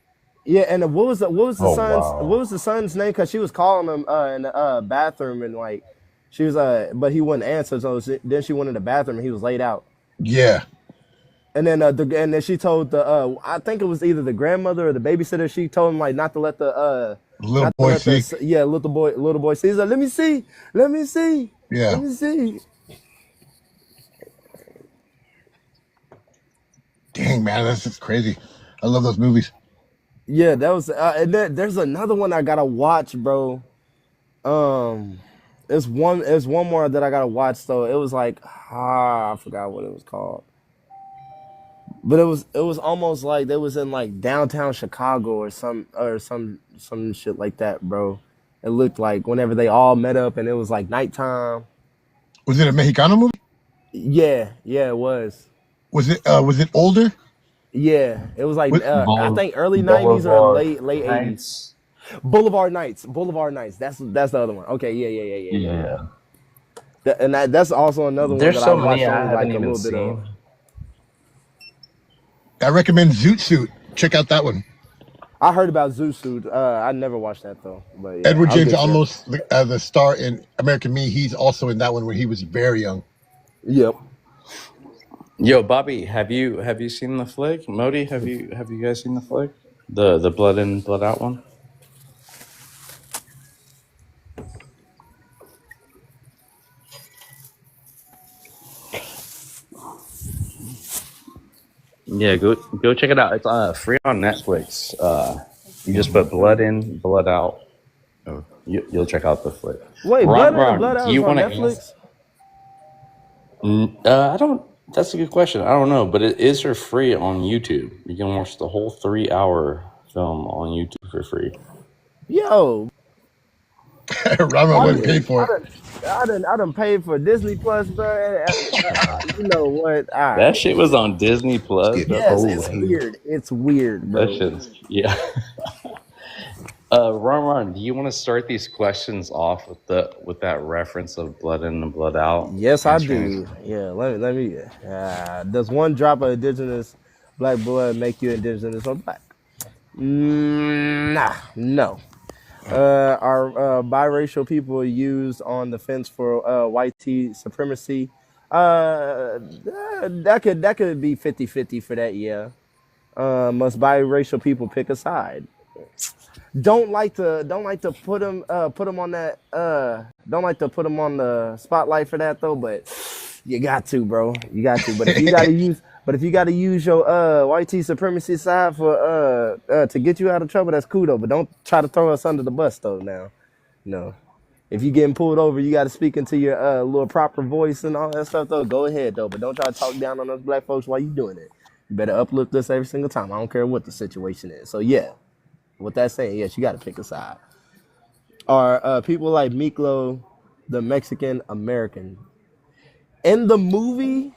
Yeah, and what was the Oh son's wow. son's name? Because she was calling him in the bathroom, and like she was but he wouldn't answer. So then she went in the bathroom, and he was laid out. Yeah. And then and then she told the I think it was either the grandmother or the babysitter. She told him like not to let the Little boy see. little boy see. He's like, let me see. Yeah. Dang man, that's just crazy. I love those movies. Yeah, that was. And there's another one I gotta watch, bro. Um, it's one more that I gotta watch though. It was like I forgot what it was called, but it was almost like they was in like downtown Chicago or some shit like that, bro. It looked like whenever they all met up and it was like nighttime. Was it a Mexicano movie? Yeah, yeah, it was. Was it older? Yeah, it was like What, I think early '90s or Boulevard late '80s. Nights. Boulevard Nights. Boulevard Nights. That's the other one. Okay, yeah. Yeah. That's also another one There's that I so many watched I only haven't like a even little bit of. seen. I recommend Zoot Suit. Check out that one. I heard about Zoo Suit. I never watched that though. But yeah, Edward I'll James get there. almost the star in American Me. He's also in that one when he was very young. Yep. Yo, Bobby, have you seen the flick? Modi, have you guys seen the flick? The blood in, blood out one? Yeah, go check it out. It's free on Netflix. You just put blood in, blood out. Oh, you'll check out the flick. Wait, Blood In and Blood Do Out is you on want to answer? Netflix? I don't. That's a good question. I don't know, but it is for free on YouTube. You can watch the whole 3 hour film on YouTube for free. Yo, Rama I wouldn't done, pay for I it. done, I done paid for Disney Plus, bro. You know what? All That right. shit was on Disney It's Plus. getting That's Yes, cold it's here. insane. weird. It's weird, That bro. shit's yeah. Ron, do you want to start these questions off with that reference of blood in and blood out? Yes, I Answering. do. Yeah, let me. Does one drop of indigenous black blood make you indigenous or black? Nah, no. Are biracial people used on the fence for white supremacy? That could be 50-50 for that. Yeah. Must biracial people pick a side? Don't like to put them on that don't like to put them on the spotlight for that though, but you got to, bro. You got to. But if you gotta use your white supremacy side for to get you out of trouble, that's cool though. But don't try to throw us under the bus though now. No. If you getting pulled over, you gotta speak into your little proper voice and all that stuff though. Go ahead though. But don't try to talk down on us black folks while you doing it. You better uplift us every single time. I don't care what the situation is. So yeah. With that saying, yes, you got to pick a side. Are people like Miklo the Mexican American in the movie?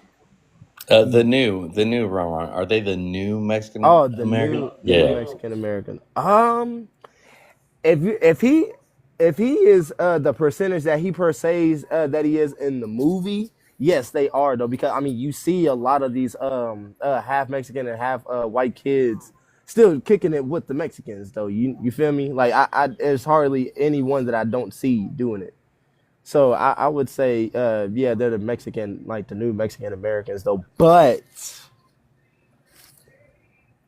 The new Ron. Are they the new Mexican Oh, the American? new Yeah. Mexican American. If he is the percentage that he per se that he is in the movie, yes, they are though, because I mean you see a lot of these half Mexican and half white kids still kicking it with the Mexicans though. You feel me? Like I there's hardly anyone that I don't see doing it. So I would say yeah, they're the Mexican, like the new Mexican Americans though, but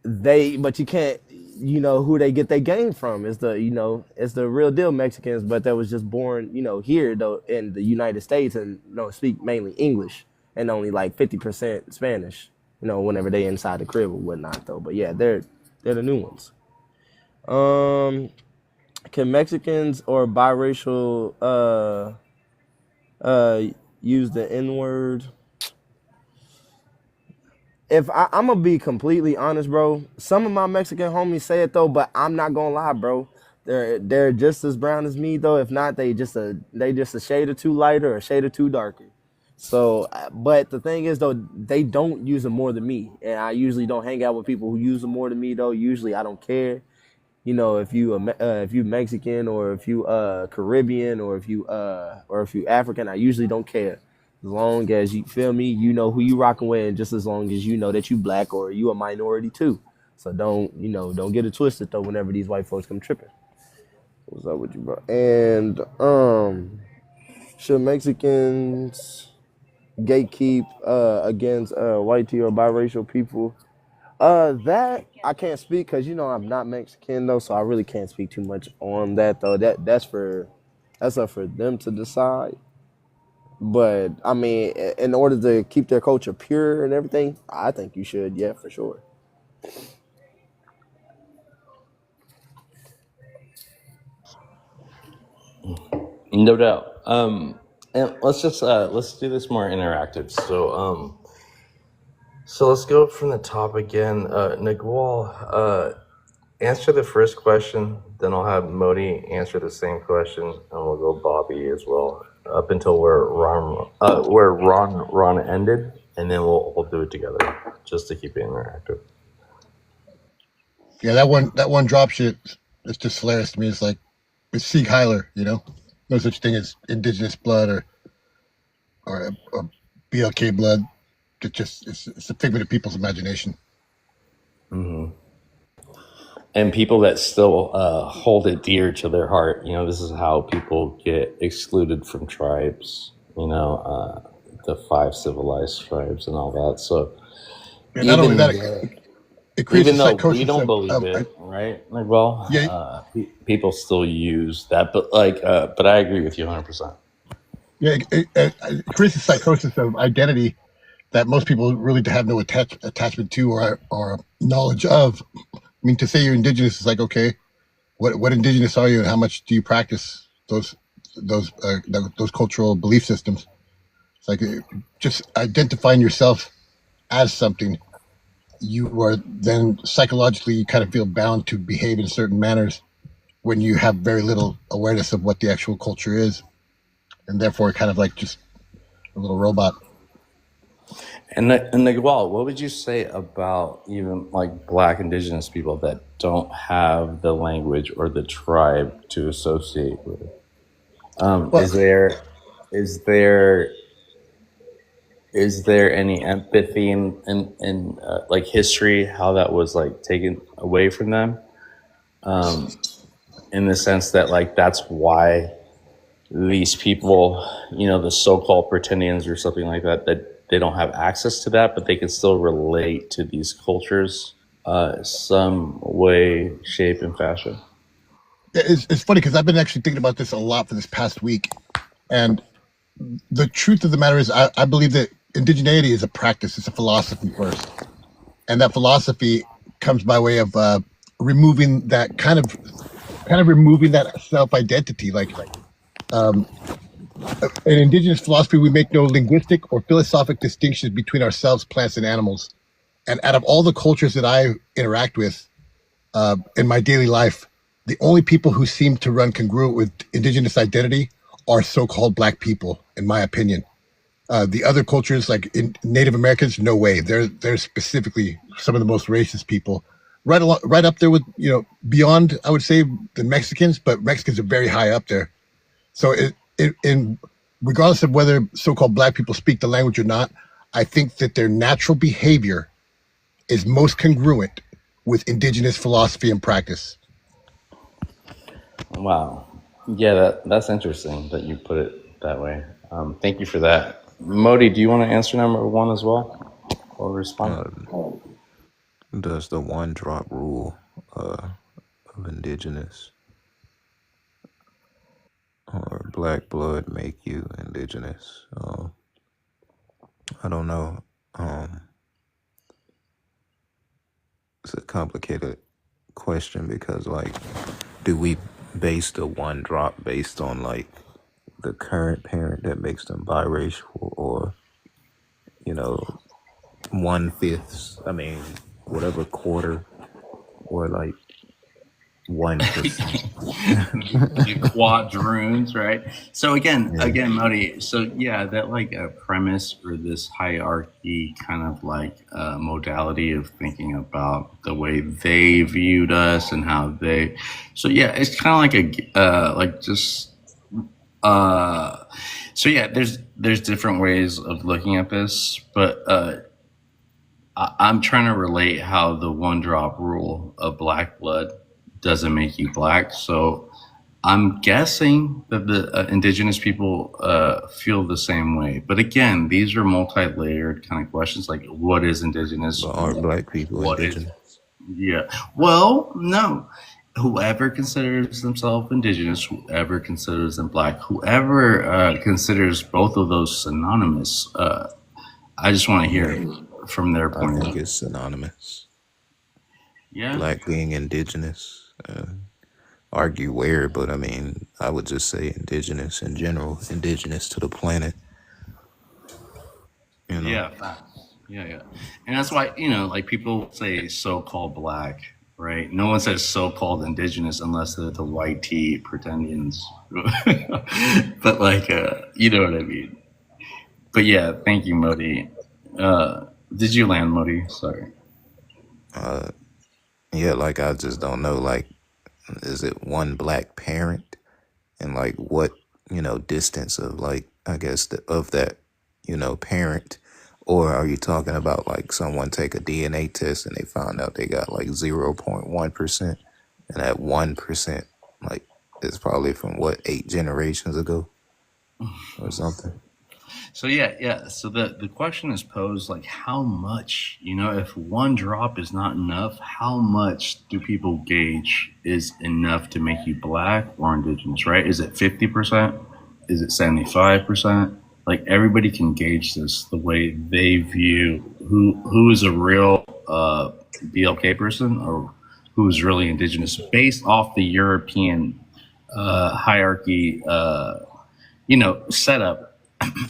you can't, who they get their game from is it's the real deal Mexicans, but that was just born here though in the United States and speak mainly English and only like 50% Spanish, whenever they inside the crib or whatnot though. But yeah, they're the new ones. um can Mexicans or biracial use the N-word? If I'm gonna be completely honest, bro, some of my Mexican homies say it though, but I'm not gonna lie, bro. They're just as brown as me though. If not, they just a shade or two lighter or a shade or two darker. So, but the thing is though, they don't use them more than me, and I usually don't hang out with people who use them more than me though. Usually, I don't care. If you Mexican or if you Caribbean or if you African, I usually don't care. As long as you feel me, you know who you rocking with, and just as long as you know that you black or you a minority too. So don't get it twisted though. Whenever these white folks come tripping, what's up with you, bro? And should Mexicans gatekeep against white tea or biracial people? That I can't speak because I'm not Mexican though, so I really can't speak too much on that though. That's up for them to decide. But I mean, in order to keep their culture pure and everything, I think you should, yeah, for sure. No doubt. And let's do this more interactive. So let's go from the top again. Nagwal, answer the first question, then I'll have Modi answer the same question, and we'll go Bobby as well, up until where Ron ended, and then we'll do it together, just to keep it interactive. Yeah, that one drop shit. It's just hilarious to me. It's like it's Sieg Heiler, no such thing as indigenous blood or BLK blood. It's a figment of people's imagination. Mm-hmm. And people that still hold it dear to their heart, this is how people get excluded from tribes, the 5 civilized tribes and all that. So And not only that, it creates even a though psychosis we don't believe it, right? Like, well, people still use that, but but I agree with you 100%. Yeah, it creates a psychosis of identity that most people really have no attachment to or knowledge of. I mean, to say you're indigenous is like, okay, what indigenous are you, and how much do you practice those cultural belief systems? It's like just identifying yourself as something. You are then psychologically, you kind of feel bound to behave in certain manners when you have very little awareness of what the actual culture is, and therefore kind of like just a little robot. And Nagwal, what would you say about even like Black indigenous people that don't have the language or the tribe to associate with? Is there any empathy in like history, how that was like taken away from them? In the sense that like that's why these people, the so-called pretendians or something like that they don't have access to that, but they can still relate to these cultures some way, shape, and fashion. It's funny because I've been actually thinking about this a lot for this past week, and the truth of the matter is I believe that indigeneity is a practice. It's a philosophy first, and that philosophy comes by way of removing that kind of removing that self-identity. Like in indigenous philosophy, we make no linguistic or philosophic distinctions between ourselves, plants, and animals. And out of all the cultures that I interact with in my daily life, the only people who seem to run congruent with indigenous identity are so-called Black people, in my opinion. The other cultures, like in Native Americans, no way. They're specifically some of the most racist people, right up there with beyond, I would say, the Mexicans. But Mexicans are very high up there. So in regardless of whether so-called Black people speak the language or not, I think that their natural behavior is most congruent with indigenous philosophy and practice. Wow. Yeah, that's interesting that you put it that way. Thank you for that. Modi, do you want to answer number 1 as well? Or respond? Does the 1 drop rule of indigenous or Black blood make you indigenous? I don't know. It's a complicated question because, like, do we base the 1 drop based on like the current parent that makes them biracial, or 1/5? I mean, whatever quarter, or like 1%. The quadroons, right? So again, Modi. So yeah, that like a premise or this hierarchy kind of like modality of thinking about the way they viewed us and how they. So yeah, it's kind of like a like just. So yeah, there's different ways of looking at this, but I'm trying to relate how the 1 drop rule of Black blood doesn't make you Black. So I'm guessing that the indigenous people feel the same way. But again, these are multi-layered kind of questions, like what is indigenous? But aren't Black people indigenous? Yeah. Well, no. Whoever considers themselves indigenous, whoever considers them Black, whoever considers both of those synonymous, I just want to hear from their point I of think view. it's synonymous. Yeah. Black being indigenous. argue where, but I mean, I would just say indigenous in general, indigenous to the planet, you know. Yeah, facts. Yeah. And that's why, like people say so-called black, right? No one says so-called indigenous unless they're the white tea pretendians. But like, you know what I mean? But yeah, thank you, Modi. Did you land, Modi? Sorry. Uh, yeah, like I just don't know, like, is it one black parent and like what, distance of like, I guess of that, parent, or are you talking about like someone take a DNA test and they found out they got like 0.1%, and that 1% like is probably from what, 8 generations ago or something. So yeah. So the question is posed like how much, if one drop is not enough, how much do people gauge is enough to make you black or indigenous, right? Is it 50%? Is it 75%? Like everybody can gauge this the way they view who is a real BLK person or who is really indigenous based off the European hierarchy setup.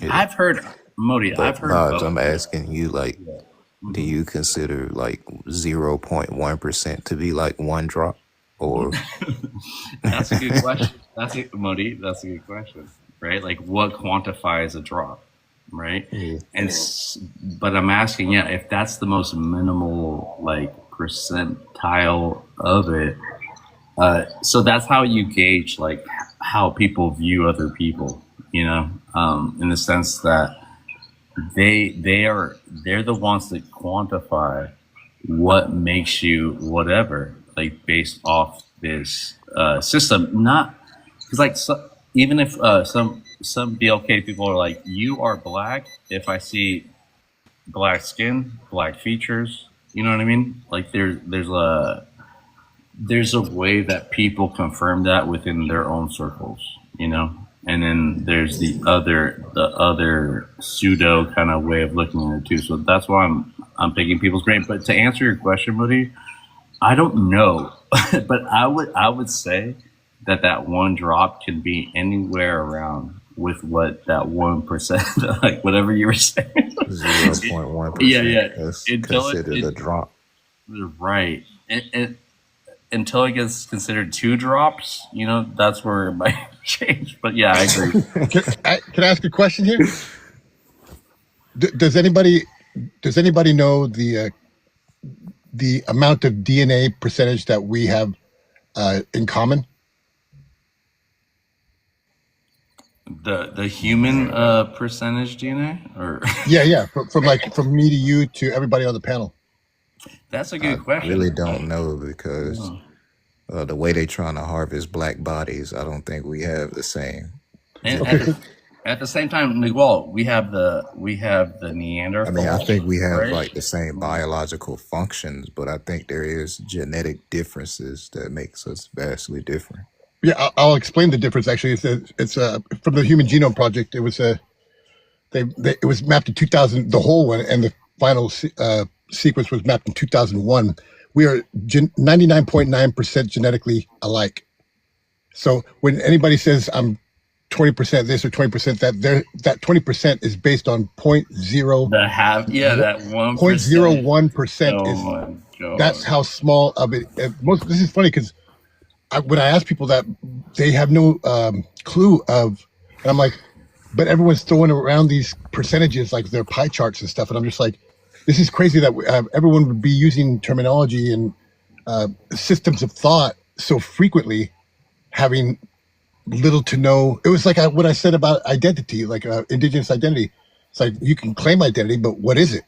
Yeah. I've heard Modi. I've But heard Lodge, both. I'm asking you, like, do you consider like 0.1% to be like one drop, or That's a good question. Modi. That's a good question, right? Like, what quantifies a drop, right? yeah, But I'm asking, yeah, if that's the most minimal like percentile of it. So that's how you gauge like how people view other people, in the sense that they're the ones that quantify what makes you whatever, like based off this system. Not because like even if some BLK people are like, you are black if I see black skin, black features. You know what I mean? Like there's a way that people confirm that within their own circles, and then there's the other pseudo kind of way of looking at it too. So that's why I'm picking people's brain. But to answer your question, Moody, I don't know, but I would say that one drop can be anywhere around with what that 1%, like whatever you were saying. 0.1%. Yeah. That's Until considered a drop. right. Until it gets considered two drops, that's where it might change. But yeah, I agree. Can I ask a question here? Does anybody know the amount of DNA percentage that we have in common? The human percentage DNA, or Yeah. From me to you to everybody on the panel. that's a I good question. really don't know because the way they trying to harvest black bodies, I don't think we have the same. And Okay. at the same time, Miguel, we have the Neanderthals. I mean, I think we have right? like the same biological functions, but I think there is genetic differences that makes us vastly different. Yeah, I'll explain the difference. Actually, it's from the Human Genome Project. It was it was mapped in 2000, the whole one, and the final sequence was mapped in 2001. We are 99.9% genetically alike. So when anybody says I'm 20% this or 20% that 20% is based on 0.0. That 1%. 0.01% Oh is my god. that's how small of it. This is funny because when I ask people that, they have no clue of, and I'm like, but everyone's throwing around these percentages like their pie charts and stuff, and I'm just like, this is crazy that everyone would be using terminology and systems of thought so frequently, having little to no. It was like what I said about identity, like indigenous identity. It's like you can claim identity, but what is it?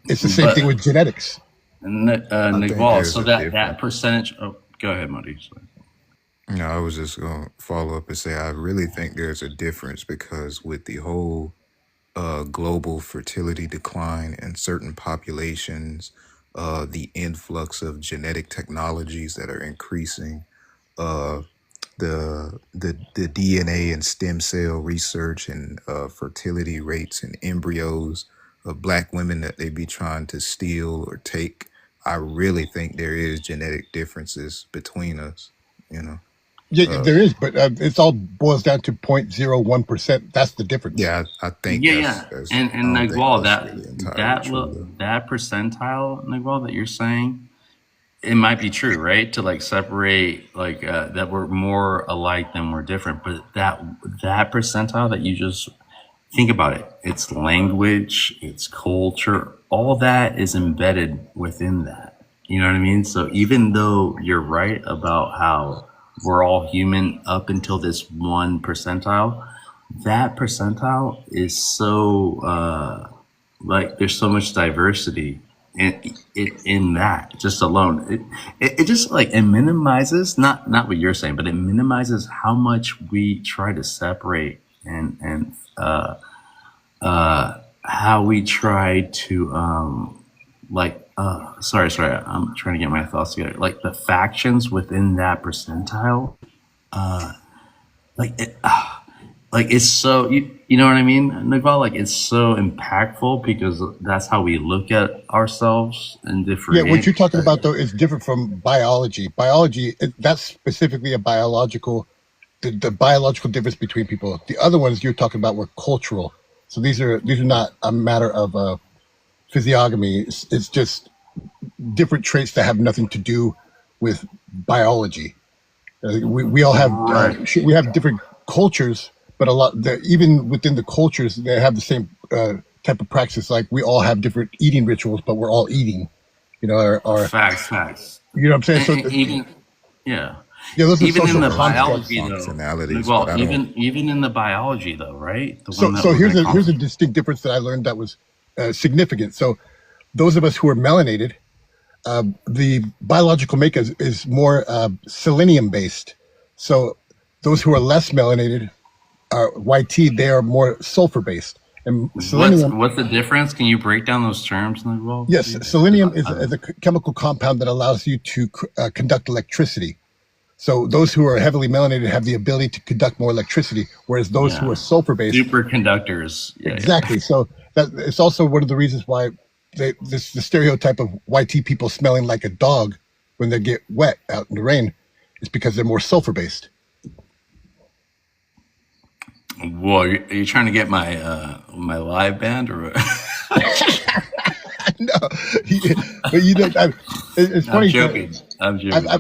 It's the same thing with genetics. Miguel, there's so a that difference. percentage. Oh, go ahead, Modi. Sorry. No, I was just going to follow up and say I really think there's a difference because with the whole global fertility decline in certain populations, the influx of genetic technologies that are increasing, uh, the DNA and stem cell research and fertility rates and embryos of black women that they be trying to steal or take. I really think there is genetic differences between us. You know. Yeah, Uh, there is, but it's all boils down to 0.01%. That's the difference. yeah, I think Yeah, yeah, I and don't think Nagwal, that's really entirely true though. that percentile, Nagwal, that you're saying, it might be true, right? To like separate like that we're more alike than we're different, but that percentile that you just think about it, it's language, it's culture, all that is embedded within that. You know what I mean? So even though you're right about how we're all human up until this one percentile, that percentile is so like there's so much diversity in that just alone. It just like it minimizes not what you're saying, but it minimizes how much we try to separate and how we try to like sorry, I'm trying to get my thoughts together. Like the factions within that percentile, like it, like it's so you know what I mean, Naval? Like it's so impactful because that's how we look at ourselves and Yeah, what different. you're talking about though is different from biology. Biology, that's specifically a biological, the biological difference between people. The other ones you're talking about were cultural. So these are not a matter of physiognomy. It's just different traits that have nothing to do with biology. We all have Right. we have different cultures, but even within the cultures they have the same type of practice. Like we all have different eating rituals, but we're all eating. You know, or Facts. you know what I'm saying. So And even yeah. yeah, those are Even in social the There are some constructs. biology though, functionalities, but well, I don't. even in the biology though, right? The So one that so we're here's gonna a concentrate. distinct difference that I learned that was significant. So those of us who are melanated, the biological makeup is more selenium based. So those who are less melanated, YT, they are more sulfur based. And selenium, What's the difference? Can you break down those terms, Nigel, yes, please? selenium 'Cause is, is a chemical compound that allows you to conduct electricity. So those who are heavily melanated have the ability to conduct more electricity, whereas those who are yeah, sulfur based, superconductors. Yeah. exactly. So that it's also one of the reasons why the stereotype of YT people smelling like a dog when they get wet out in the rain is because they're more sulfur based. Whoa, are you trying to get my live band or? No, but you know, it's I'm funny. joking. I'm joking.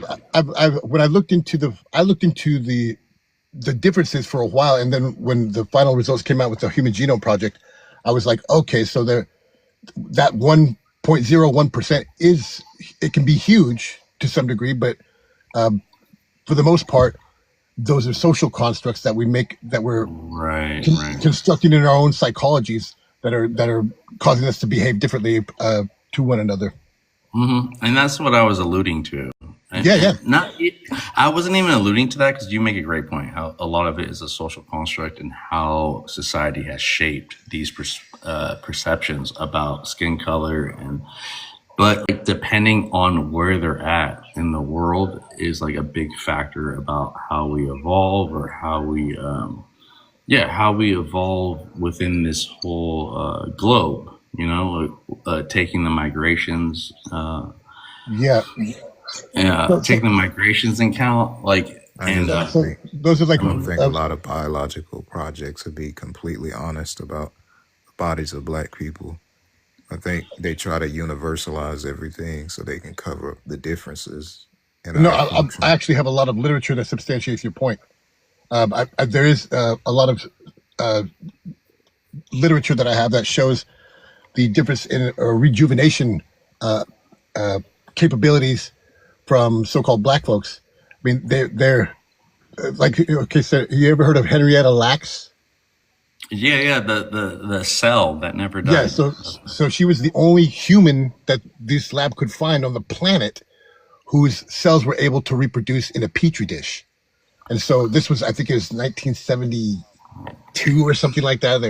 When I looked into the differences for a while, and then when the final results came out with the Human Genome Project, I was like, okay, so that 1.01% is, it can be huge to some degree, but for the most part, those are social constructs that we make, that we're Right. constructing in our own psychologies, that are causing us to behave differently to one another. And that's what I was alluding to. Yeah. And not, I wasn't even alluding to that because you make a great point. How a lot of it is a social construct and how society has shaped these perceptions about skin color but like depending on where they're at in the world is like a big factor about how we evolve or how we how we evolve within this whole globe. You know, taking the migrations. Yeah. Yeah, So, so, taking the migrations in count, like, I and just so, don't so think. those are like, I don't think a lot of biological projects, to be completely honest, about the bodies of Black people. I think they try to universalize everything so they can cover up the differences in no, our I function. actually have a lot of literature that substantiates your point. There is a lot of uh, literature that I have that shows the difference in rejuvenation uh, uh, capabilities from so-called Black folks. I mean, they're like, okay, so you ever heard of Henrietta Lacks? yeah, the cell that never Yeah, died. so she was the only human that this lab could find on the planet whose cells were able to reproduce in a petri dish. And so this was, I think it was 1972 or something like that.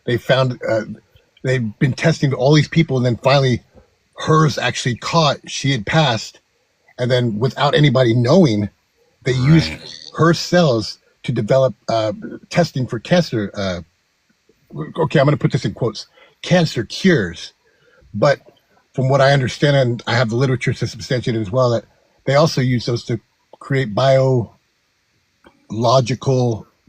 They found they've been testing all these people, and then finally hers actually caught. She had passed, and then without anybody knowing, they used Right. her cells to develop testing for cancer. Okay, I'm going to put this in quotes: cancer cures. But from what I understand, and I have the literature to substantiate it as well, that they also use those to create biological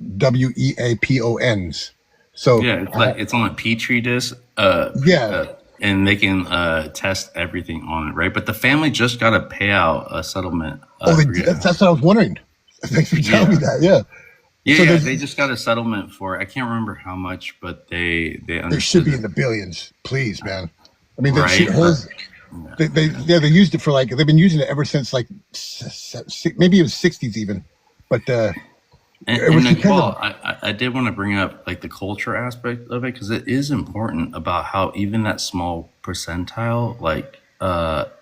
WEAPONs. So Yeah, it's like it's on a petri disk. yeah, And they can test everything on it, right? But the family just got to pay out a settlement. that's what I was wondering. Thanks for telling me that. Yeah. Yeah, So yeah, they just got a settlement for, I can't remember how much, but they there should be in the billions, please, man. I mean, that shit has. They used it for like they've been using it ever since like maybe it was 60s even, but And Nicole, I did want to bring up like the culture aspect of it because it is important about how even that small percentile, like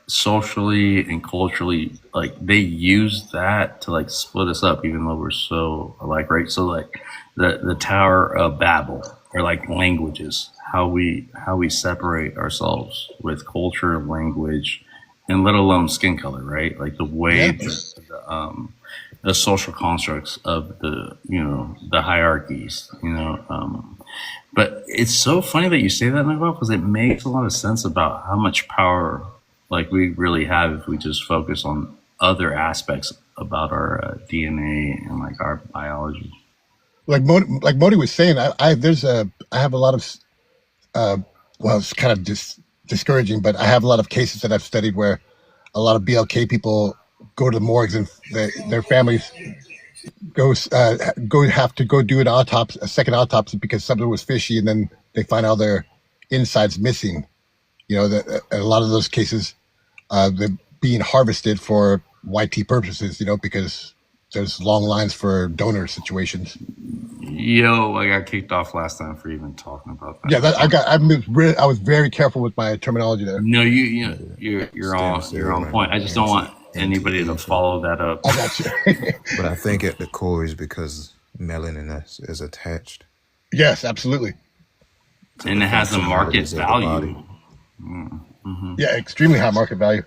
socially and culturally, like they use that to like split us up, even though we're so alike, right? So like the Tower of Babel or like languages, how we separate ourselves with culture, language, and let alone skin color, right? Like the way the social constructs of the hierarchies, but it's so funny that you say that, Nicole, because it makes a lot of sense about how much power like we really have if we just focus on other aspects about our DNA and like our biology. Like Modi was saying, I have a lot of well, it's kind of discouraging, but I have a lot of cases that I've studied where a lot of BLK people go to the morgues and their families have to go do a second autopsy because something was fishy, and then they find all their insides missing. That a lot of those cases, they're being harvested for YT purposes. Because there's long lines for donor situations. Yo, I got kicked off last time for even talking about that. Yeah, I was very careful with my terminology there. No, you're on point. I just don't want anybody to follow that up. I got you. But I think at the core is because melanin is attached. Yes, absolutely. And it has a market value. Yeah, extremely high market value.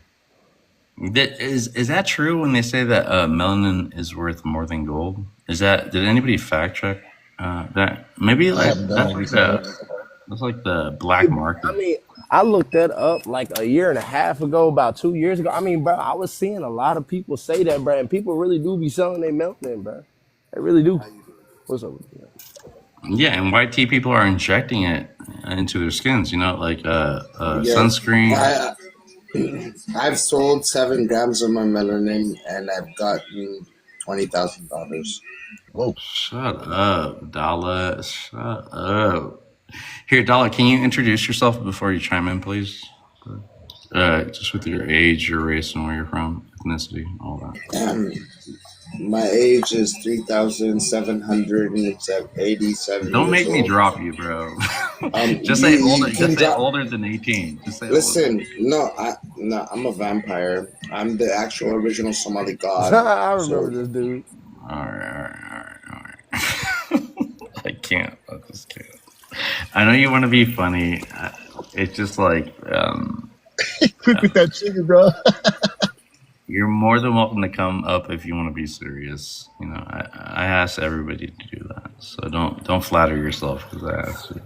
Is that true when they say that melanin is worth more than gold? Did anybody fact check that? Maybe like that's like the black market. I mean, I looked that up like a year and a half ago, about 2 years ago. I mean, bro, I was seeing a lot of people say that, bro, and people really do be selling their melanin, bro. They really do. What's up with you? Yeah, and YT people are injecting it into their skins, like sunscreen. I've sold 7 grams of my melanin and I've gotten $20,000. Whoa! Shut up, Dala. Shut up. Here, Dala, can you introduce yourself before you chime in, please? Just with your age, your race, and where you're from, ethnicity, all that. My age is 3,787. Don't make me drop you, bro. Just say older. Just say older than 18. Just say. Listen, no, I'm a vampire. I'm the actual original Somali god. I remember this dude. All right. I can't. I just can't. I know you want to be funny. It's just like. Quick with that sugar, bro. You're more than welcome to come up if you want to be serious. I ask everybody to do that, so don't flatter yourself because I asked you.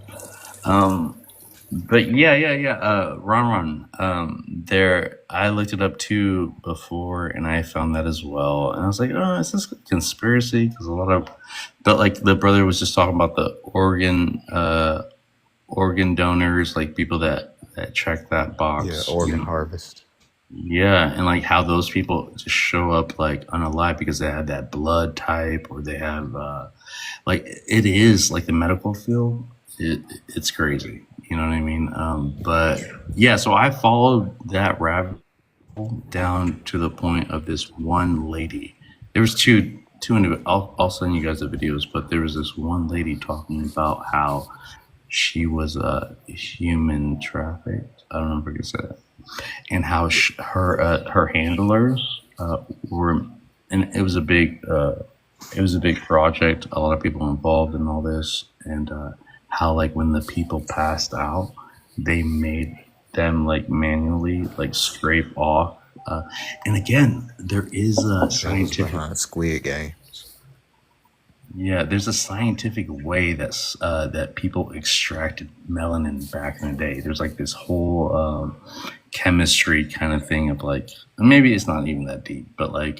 But yeah. Ron. There, I looked it up too before, and I found that as well. And I was like, oh, is this a conspiracy? Because but like the brother was just talking about the organ donors, like people that check that box. Yeah, organ harvest. Yeah, and like how those people just show up like unalive because they have that blood type, or they have like it is like the medical field. It's crazy, you know what I mean? But yeah, so I followed that rabbit hole down to the point of this one lady. There was two. I'll send you guys the videos, but there was this one lady talking about how she was human trafficked. I don't know if I can say that. And how her handlers were, and it was a big project. A lot of people involved in all this, and how like when the people passed out, they made them like manually like scrape off. And again, there is a scientific behind Squid Games. Yeah, there's a scientific way that people extracted melanin back in the day. There's like this whole chemistry kind of thing of like maybe it's not even that deep, but like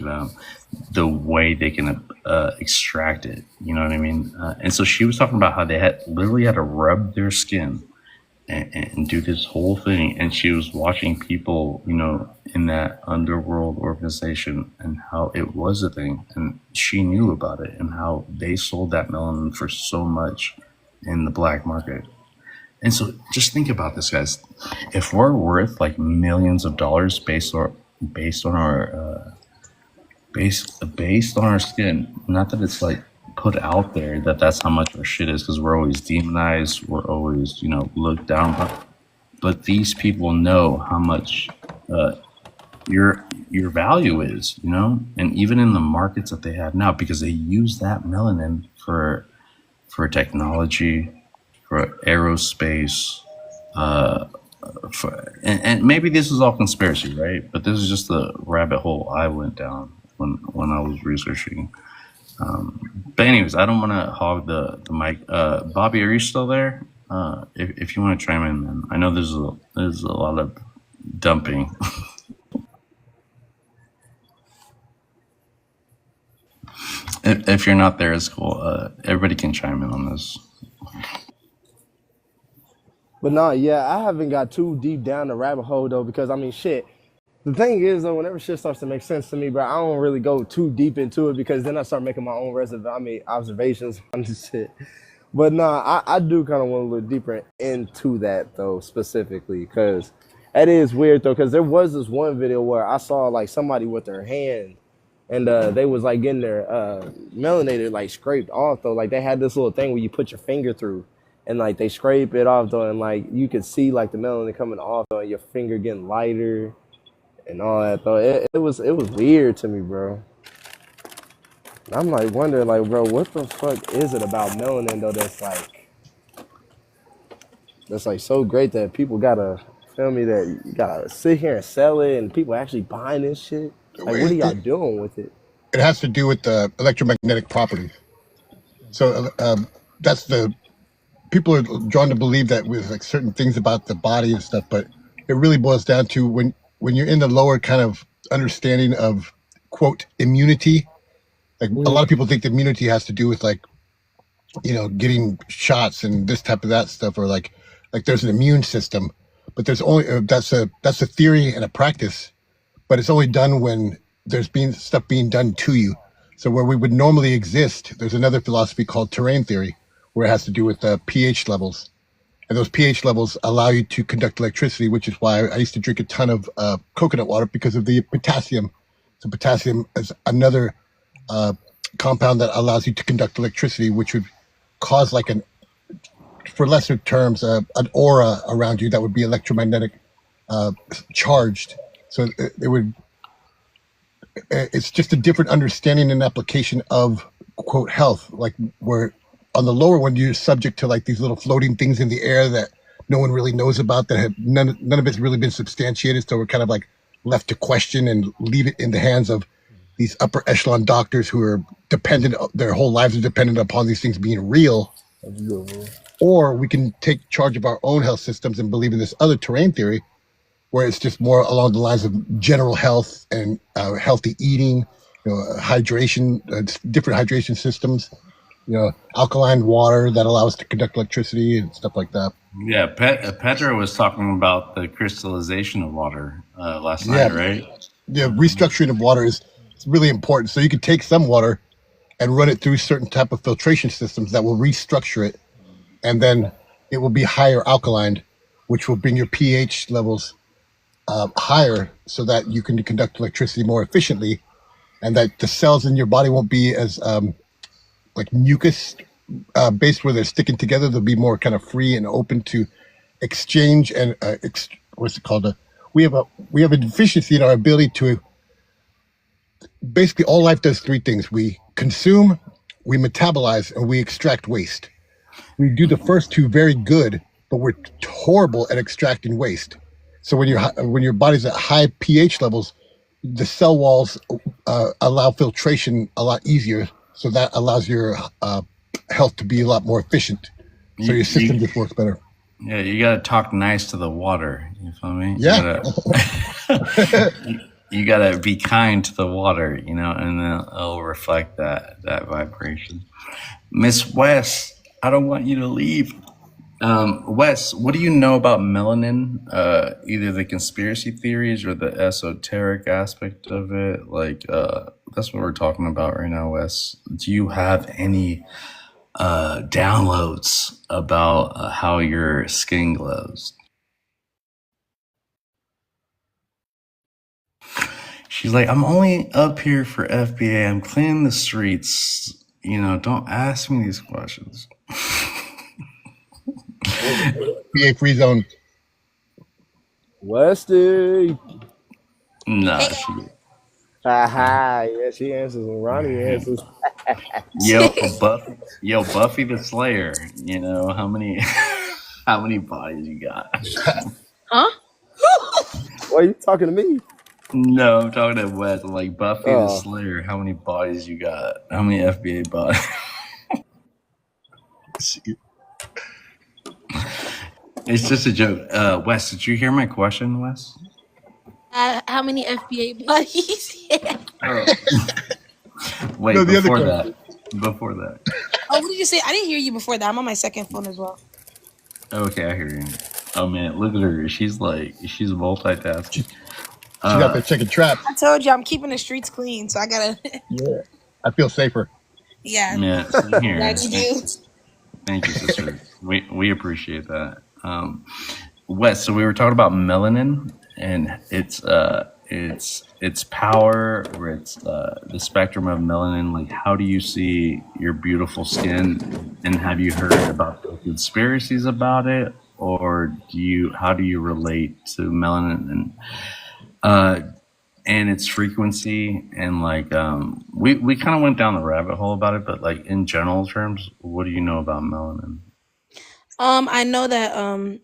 the way they can extract it. You know what I mean? And so she was talking about how they had literally had to rub their skin and do this whole thing. And she was watching people, in that underworld organization and how it was a thing. And she knew about it and how they sold that melanin for so much in the black market. And so just think about this, guys. If we're worth like millions of dollars based on our based on our skin, not that it's like put out there that that's how much our shit is, because we're always demonized, we're always looked down upon. But these people know how much your value is, and even in the markets that they have now, because they use that melanin for technology, for aerospace, and maybe this is all conspiracy, right? But this is just the rabbit hole I went down when I was researching. But anyways, I don't want to hog the mic. Bobby, are you still there? If you want to chime in, man. I know there's a lot of dumping. If you're not there, it's cool. Everybody can chime in on this. But no, yeah, I haven't got too deep down the rabbit hole though, because I mean, shit. The thing is though, whenever shit starts to make sense to me, bro, I don't really go too deep into it, because then I start making my own observations on this shit. But no, I do kind of want to look deeper into that though, specifically, because that is weird though, because there was this one video where I saw like somebody with their hand, and they was like getting their melanated like scraped off though. Like they had this little thing where you put your finger through, and like they scrape it off though, and like you could see like the melanin coming off though, and your finger getting lighter and all that though. It was weird to me, bro. I'm like wondering, like, bro, what the fuck is it about melanin though that's like so great that people gotta feel me, that you gotta sit here and sell it, and people actually buying this shit? Like, what are y'all doing with it? It has to do with the electromagnetic properties. So that's the people are drawn to believe that with like certain things about the body and stuff, but it really boils down to when you're in the lower kind of understanding of quote immunity. Like a lot of people think that immunity has to do with like, getting shots and this type of that stuff, or like there's an immune system, but there's only that's a theory and a practice, but it's only done when there's been stuff being done to you. So where we would normally exist, there's another philosophy called terrain theory, where it has to do with pH levels. And those pH levels allow you to conduct electricity, which is why I used to drink a ton of coconut water, because of the potassium. So potassium is another compound that allows you to conduct electricity, which would cause like for lesser terms, an aura around you that would be electromagnetic charged. So it's just a different understanding and application of quote health, like where on the lower one you're subject to like these little floating things in the air that no one really knows about, that have none of it's really been substantiated, so we're kind of like left to question and leave it in the hands of these upper echelon doctors who are dependent, their whole lives are dependent upon these things being real. Or we can take charge of our own health systems and believe in this other terrain theory, where it's just more along the lines of general health and healthy eating, hydration, different hydration systems, alkaline water that allows us to conduct electricity and stuff like that. Yeah, Petra was talking about the crystallization of water last night, right? Yeah, restructuring of water is really important. So you can take some water and run it through certain type of filtration systems that will restructure it, and then it will be higher alkaline, which will bring your pH levels higher, so that you can conduct electricity more efficiently, and that the cells in your body won't be as like mucus based, where they're sticking together. They'll be more kind of free and open to exchange and what's it called? We have a deficiency in our ability to. Basically, all life does three things: we consume, we metabolize, and we extract waste. We do the first two very good, but we're horrible at extracting waste. So when your body's at high pH levels, the cell walls allow filtration a lot easier. so that allows your health to be a lot more efficient. So your system just works better. Yeah, you gotta talk nice to the water. You feel me? Yeah. You gotta be kind to the water, and then it'll reflect that vibration. Miss West, I don't want you to leave. Wes, what do you know about melanin? Either the conspiracy theories or the esoteric aspect of it? That's what we're talking about right now, Wes. Do you have any downloads about how your skin glows? She's like, I'm only up here for FBA. I'm cleaning the streets. Don't ask me these questions. FBA free zone. Westy. Nah, she. Haha, yeah, she answers and Ronnie answers. Buffy the Slayer. How many bodies you got? Huh? Why are you talking to me? No, I'm talking to Wes. I'm like, Buffy the Slayer, how many bodies you got? How many FBA bodies? It's just a joke. Wes, did you hear my question, Wes? How many FBA bodies? Wait, No, before that. Oh, what did you say? I didn't hear you before that. I'm on my second phone as well. Okay, I hear you. Oh man, look at her. She's multitasking. She got the chicken trap. I told you I'm keeping the streets clean, so I gotta. Yeah, I feel safer. Yeah. Yeah, same here. Glad you do. Thank you, sister. We appreciate that. Wes, so we were talking about melanin and its power, or it's the spectrum of melanin. Like, how do you see your beautiful skin, and have you heard about the conspiracies about it, or how do you relate to melanin and its frequency? And we kind of went down the rabbit hole about it, but like in general terms, what do you know about melanin? I know that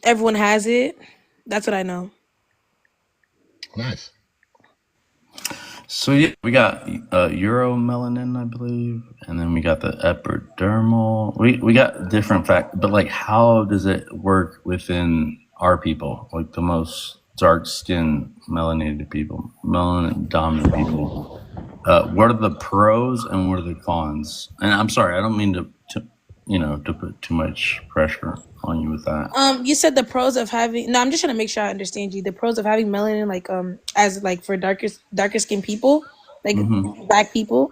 everyone has it. That's what I know. Nice. So yeah, we got uromelanin, I believe, and then we got the epidermal. We got different but like, how does it work within our people, like the most dark skinned melanated people, melanin dominant people? What are the pros and what are the cons? And I'm sorry, I don't mean to put too much pressure on you with that. You said the pros of having. No, I'm just trying to make sure I understand you. The pros of having melanin, as for darker skinned people, like Black people.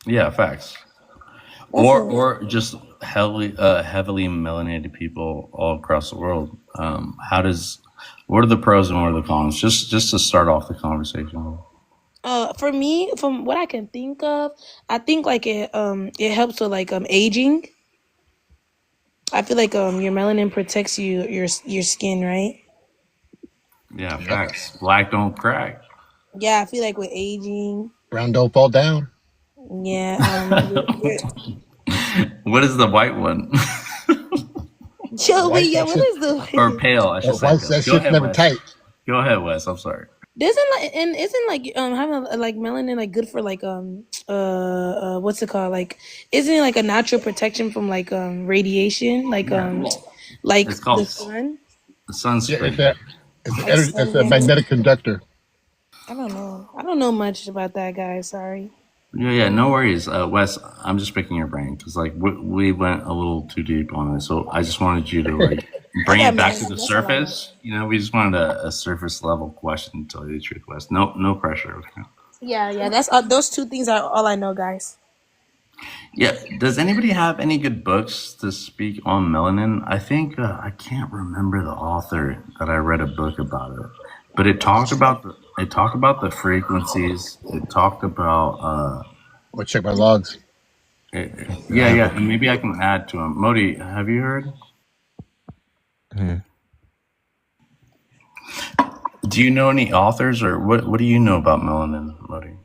Yeah, facts. Or just heavily melanated people all across the world. What are the pros and what are the cons? Just to start off the conversation. For me, from what I can think of, I think it helps with aging. I feel like your melanin protects your skin, right? Yeah, facts. Black don't crack. Yeah, I feel like with aging. Brown don't fall down. Yeah. What is the white one? Joey, yeah, what is the or pale? I should say. That shit's never tight. Go ahead, Wes. I'm sorry. Isn't having melanin good for what's it called? Isn't it a natural protection from radiation? It's called the sun? The sunscreen. Yeah, it's a magnetic conductor. I don't know much about that, guys. Sorry. Yeah, no worries, Wes. I'm just picking your brain because we went a little too deep on it, so I just wanted you to bring it back to the surface. We just wanted a surface level question. To tell you the truth, Wes. No pressure. Okay? Yeah. That's those two things are all I know, guys. Yeah. Does anybody have any good books to speak on melanin? I think I can't remember the author that I read a book about it, but it talked about the frequencies. It talked about. I'm gonna check my logs. Yeah. Maybe I can add to them. Modi, have you heard? Do you know any authors, or what do you know about melanin, Modi?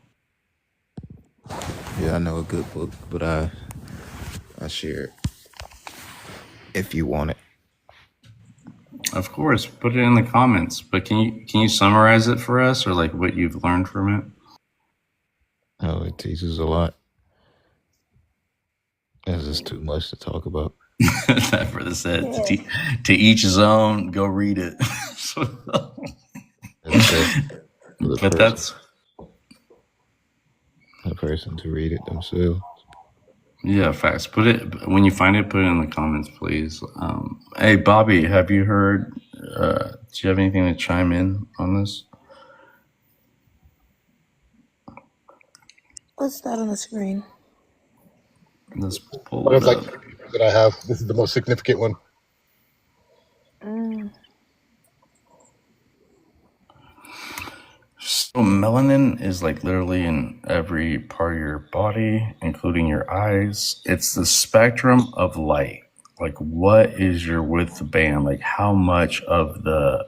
Yeah, I know a good book, but I share it if you want it. Of course, put it in the comments. But can you summarize it for us, or what you've learned from Oh, it teaches a lot. It's just too much to talk about. That brother said, to each his own, go read it. That's it. But that's, the person to read it themselves. yeah, facts. Put it, when you find it, put it in the comments, please. Hey, Bobby, have you heard, do you have anything to chime in on this? What's that on the screen? Let's pull But it it's like up. that I have. This is the most significant one. So melanin is like literally in every part of your body, including your eyes. It's the spectrum of light. Like, what is your width band? Like, how much of the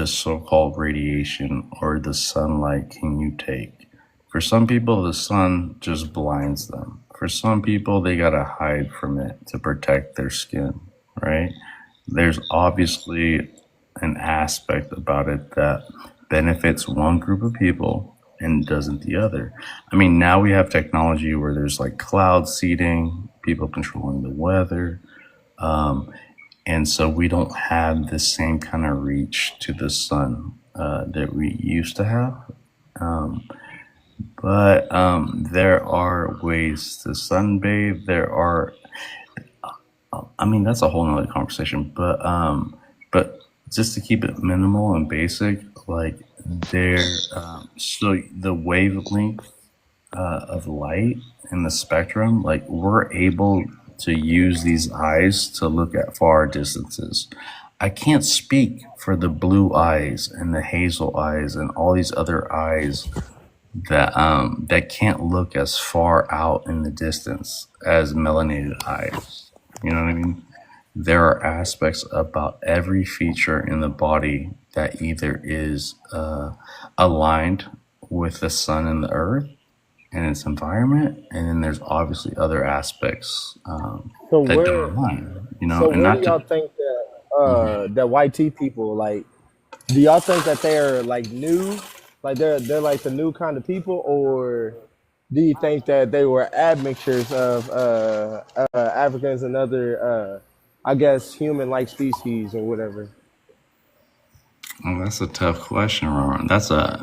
so-called radiation or the sunlight can you take? For some people, the sun just blinds them. For some people, they gotta hide from it to protect their skin, right? There's obviously an aspect about it that benefits one group of people and doesn't the other. I mean, now we have technology where there's like cloud seeding, people controlling the weather. And so we don't have the same kind of reach to the sun that we used to have. But there are ways to sunbathe. There are, I mean, that's a whole nother conversation. But just to keep it minimal and basic, like so the wavelength of light in the spectrum, like we're able to use these eyes to look at far distances. I can't speak for the blue eyes and the hazel eyes and all these other eyes that can't look as far out in the distance as melanated eyes. You know what I mean? There are aspects about every feature in the body that either is aligned with the sun and the earth and its environment, and then there's obviously other aspects So that where don't align. You know, so and where do not y'all to. think that white tea people, like, do y'all think that they're like new, like they're like the new kind of people, or do you think that they were admixtures of Africans and other I guess human like species or whatever? Oh, that's a tough question, Ron.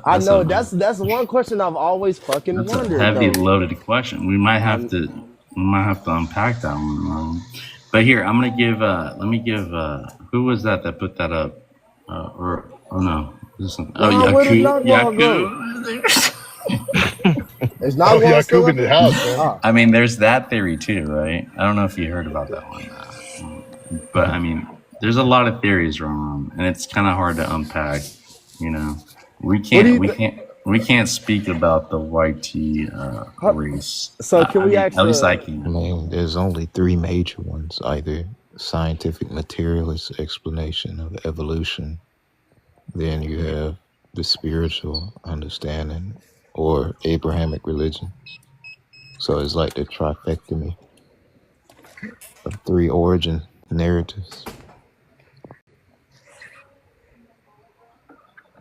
I know that's one question I've always fucking That's a wondered heavy, though. loaded question. We might have I to unpack that one. But here, I'm gonna give. Let me give. Who was that put that up? Or oh no, this is, oh nah, where did Yaku. Nardwall go? Is Oh, Nardwall yeah, still Coop up in the here? house, man. Ah, I mean, there's that theory too, right? I don't know if you heard about that one, but I mean, there's a lot of theories, Ron, and it's kind of hard to unpack. You know, we what do can't. you We think? can't. We can't speak about the white tea race. So can I we mean, ask at least I the? I can. mean, there's only three major ones: either scientific materialist explanation of evolution, then you have the spiritual understanding, or Abrahamic religion. So it's like the trifectomy of three origin narratives.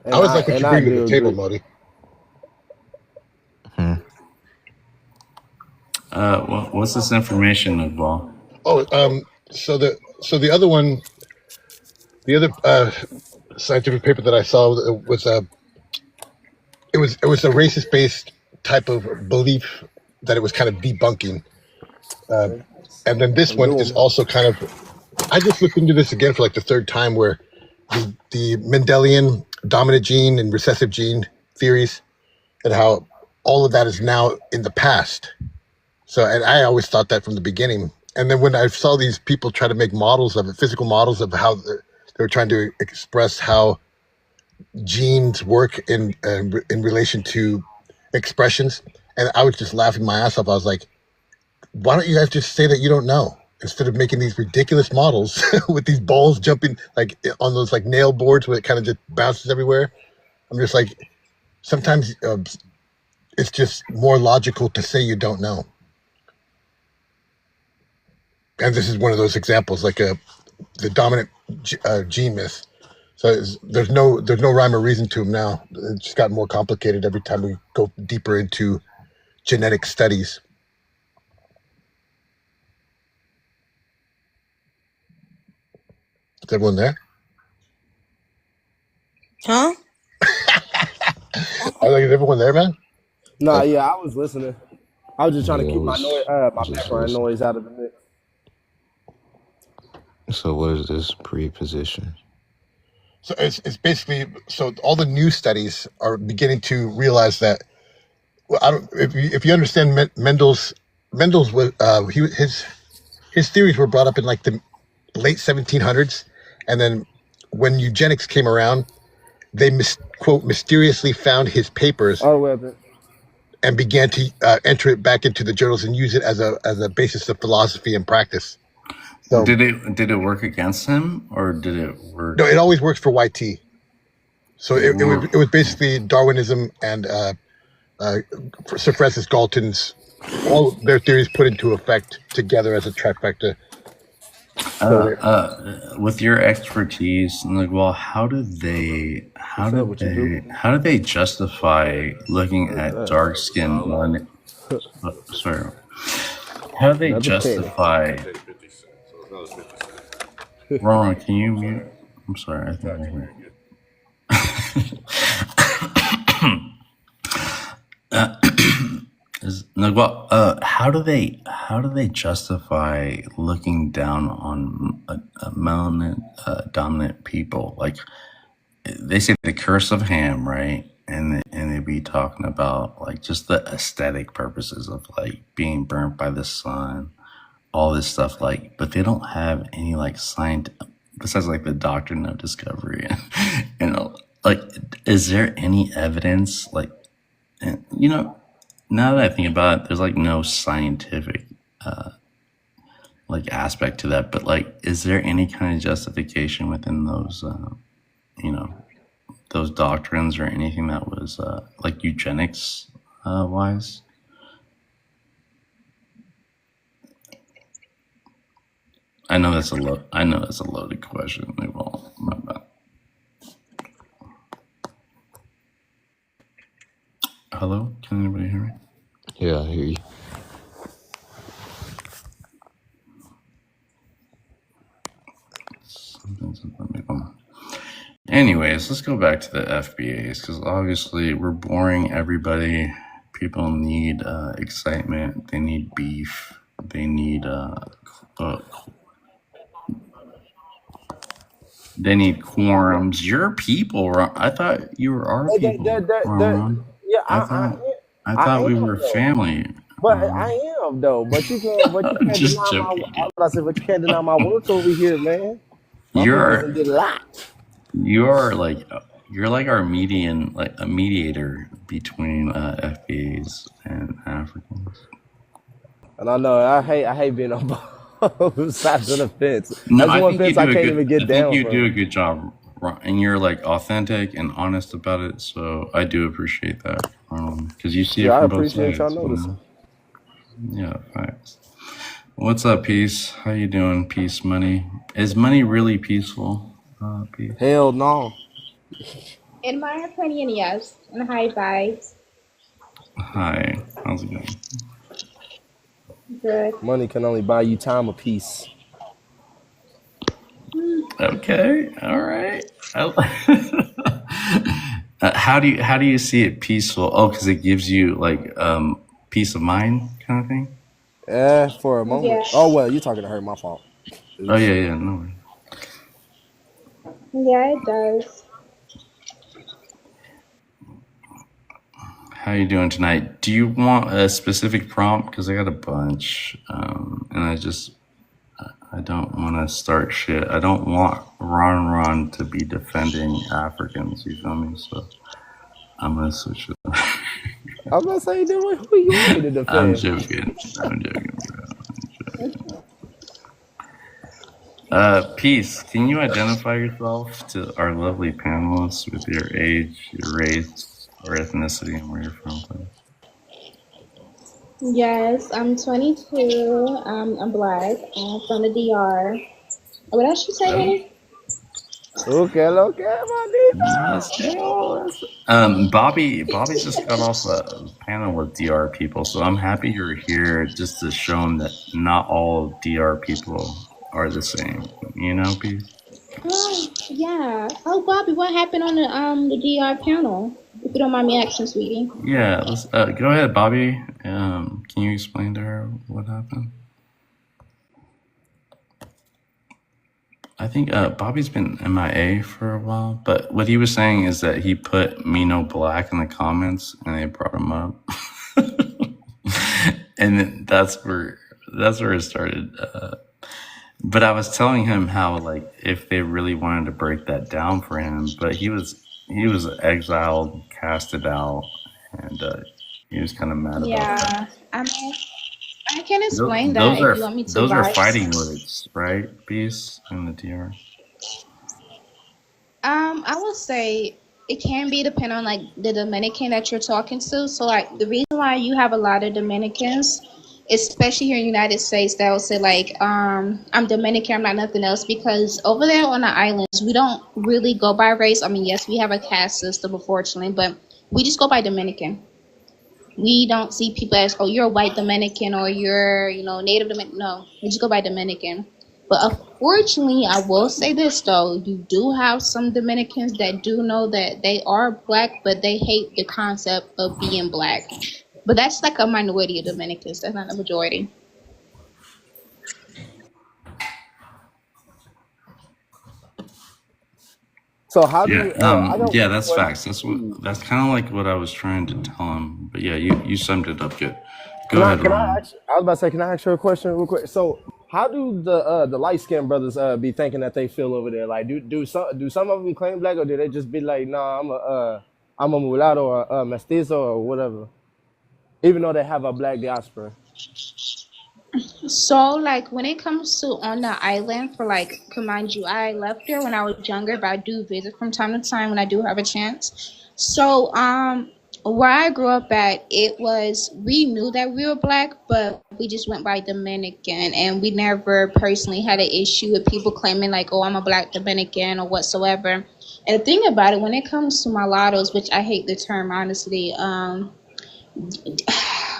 I always like what And you I bring to the do table, agree. Modi. Hmm. What's this information, Nubal? Oh, so the other one, the other scientific paper that I saw was it was a racist based type of belief that it was kind of debunking. And then this I'm one is doing. also kind of. I just looked into this again for like the third time, where the Mendelian dominant gene and recessive gene theories, and how all of that is now in the past. So, and I always thought that from the beginning. And then when I saw these people try to make models of it, physical models of how they were trying to express how genes work in relation to expressions, and I was just laughing my ass off. I was like, why don't you guys just say that you don't know, instead of making these ridiculous models with these balls jumping like on those like nail boards where it kind of just bounces everywhere? I'm just like, sometimes it's just more logical to say you don't know. And this is one of those examples, like the dominant gene myth. So there's no rhyme or reason to them now. It's just gotten more complicated every time we go deeper into genetic studies. Is everyone there? Huh? Is everyone there, man? Nah, yeah, I was listening. I was just trying to Yeah, I keep my was my just background listening. noise out of the mix. So what is this pre-position? So it's basically, so all the new studies are beginning to realize that, well, I don't, if you understand Mendel's was his theories were brought up in like the late 1700s, and then when eugenics came around, they quote mysteriously found his papers All the way up there. and began to enter it back into the journals and use it as a basis of philosophy and practice. So Did it work against him, or did it work? no, it always works for YT. So it was basically Darwinism and Sir Francis Galton's, all their theories put into effect together as a trifecta. With your expertise, like, well, how do they justify looking at dark skin one? Sorry, how do they Another penny. justify? Ron, can you mute? I'm sorry, I think I heard. How do they justify looking down on a melanin dominant people? Like, they say the curse of Ham, right? And they be talking about like just the aesthetic purposes of like being burnt by the sun, all this stuff. Like, but they don't have any like science besides like the doctrine of discovery, and like, is there any evidence like, and, now that I think about it, there's like no scientific like aspect to that, but like, is there any kind of justification within those those doctrines or anything that was like eugenics wise? I know that's a loaded question. Well, my bad. Hello, can anybody hear me? Yeah, I hear you. Anyways, let's go back to the FBAs, because obviously we're boring everybody. People need excitement. They need beef. They need quorums. Your people, I thought you were our people. Yeah, I thought we am, were though. family. But I am though. But you can't Just deny joking. but you can't deny my work over here, man. My people's get locked. You're like our median, like a mediator between FBAs and Africans. And I know I hate being on both sides of the fence. No, That's one fence I can't even get down. I think you do a good job, and you're like authentic and honest about it. So I do appreciate that, because you see it from both sides. I appreciate y'all noticing. Yeah, thanks. What's up, Peace? How you doing, Peace Money? Is money really peaceful? Peace? Hell no. In my opinion, yes. And hi, guys. Hi. How's it going? Good. Money can only buy you time or peace. Okay. All right. How do you see it peaceful? Oh, because it gives you like peace of mind kind of thing. For a moment. Yeah. Oh well, you're talking to her. My fault. Oh yeah. No. Yeah, it does. How you doing tonight? Do you want a specific prompt? Because I got a bunch, and I don't want to start shit. I don't want Ron to be defending Africans. You feel me? So I'm gonna switch it. I was gonna say, dude, who you want me to defend? I'm joking, bro. Peace. Can you identify yourself to our lovely panelists with your age, your race, or ethnicity, and where you're from, please? Yes, I'm 22. I'm Black. I'm from the DR. What else you say, honey? Okay, my Let's go. Bobby just got off a panel with DR people, so I'm happy you're here just to show him that not all DR people are the same. You know, Pete? Oh, yeah. Oh, Bobby, what happened on the DR panel? If you don't mind me asking, sweetie. Yeah, let's go ahead, Bobby. Can you explain to her what happened? I think Bobby's been MIA for a while, but what he was saying is that he put Mino Black in the comments, and they brought him up, and then that's where it started. But I was telling him how, like, if they really wanted to break that down for him, but he was exiled, casted out, and he was kind of mad about that. Yeah. I mean, I can explain that Those if are you want me to, fighting guys. words, right? Peace in the DR. I would say it can be depending on like the Dominican that you're talking to. So like the reason why you have a lot of Dominicans, especially here in the United States, that will say like, I'm Dominican, I'm not nothing else, because over there on the islands, we don't really go by race. I mean, yes, we have a caste system, unfortunately, but we just go by Dominican. We don't see people as, oh, you're a white Dominican or you're, native Dominican. No, we just go by Dominican. But unfortunately, I will say this though, you do have some Dominicans that do know that they are black, but they hate the concept of being black. But that's like a minority of Dominicans. That's not a majority. So how do Yeah, you? I got yeah, one that's facts. question. That's kind of like what I was trying to tell him. But yeah, you summed it up good. Go Can I ahead, can I Ron. ask? I was about to say, can I ask you a question real quick? So how do the light skinned brothers be thinking that they feel over there? Like, do some of them claim black, or do they just be like, nah, I'm a mulatto or a mestizo or whatever, even though they have a black diaspora? So, like, when it comes to on the island, for like, mind you, I left there when I was younger, but I do visit from time to time when I do have a chance. So, where I grew up at, it was we knew that we were black, but we just went by Dominican, and we never personally had an issue with people claiming like, oh, I'm a black Dominican or whatsoever. And the thing about it, when it comes to mulattoes, which I hate the term honestly,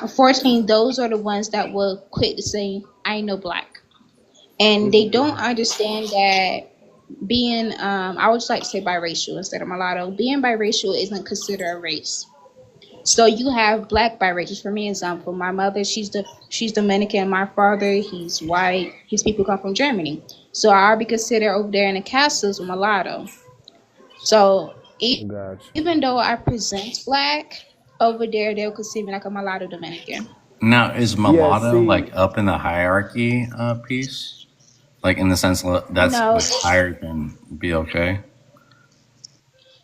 unfortunately, those are the ones that will quit to say, I ain't no black. And they don't understand that being, I would just like to say biracial instead of mulatto, being biracial isn't considered a race. So you have black biracial. For me, example, my mother, she's Dominican. My father, he's white. His people come from Germany. So I'll be considered over there in the caste system mulatto. So Gotcha. even though I present black, over there they'll consider me like a mulatto Dominican. Now, is Yeah. mulatto like See. up in the hierarchy piece? Like in the sense that's No, like higher than BLK?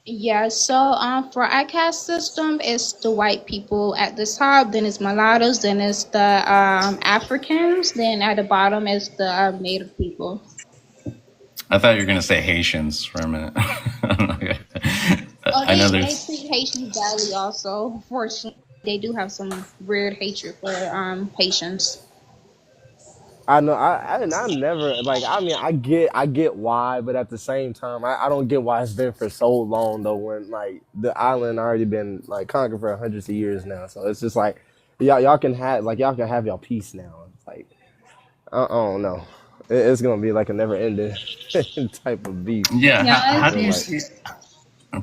yeah, so for our caste system, it's the white people at the top, then it's mulattoes, then it's the Africans, then at the bottom is the native people. I thought you were gonna say Haitians for a minute. Oh, I know they there's. treat Haitians badly also. Unfortunately, they do have some weird hatred for Haitians. I know. I never like. I mean, I get why, but at the same time, I don't get why it's been for so long though. When like the island already been like conquered for hundreds of years now, so it's just like y'all can have y'all peace now. It's like I don't know. It's gonna be like a never ending type of beef. Yeah. Yeah, How I do feel you like. see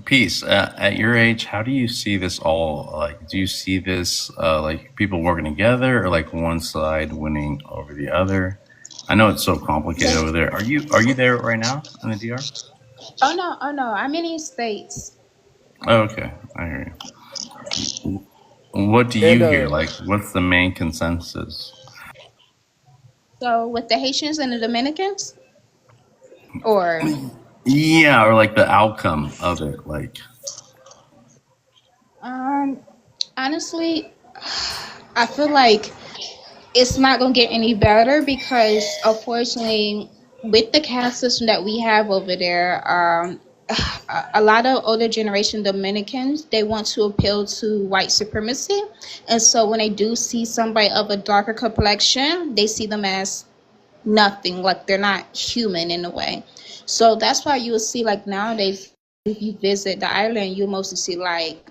peace at your age? How do you see this all? Like, do you see this like people working together, or like one side winning over the other? I know it's so complicated over there. Are you there right now in the DR? oh no, I'm in these states. Oh, okay, I hear you. What do And you hear? Like, what's the main consensus? So with the Haitians and the Dominicans, or Yeah, or like the outcome of it. Like, um, honestly, I feel like it's not gonna get any better because unfortunately, with the caste system that we have over there, a lot of older generation Dominicans, they want to appeal to white supremacy, and so when they do see somebody of a darker complexion, they see them as nothing. Like they're not human in a way. So that's why you'll see like nowadays, if you visit the island, you'll mostly see like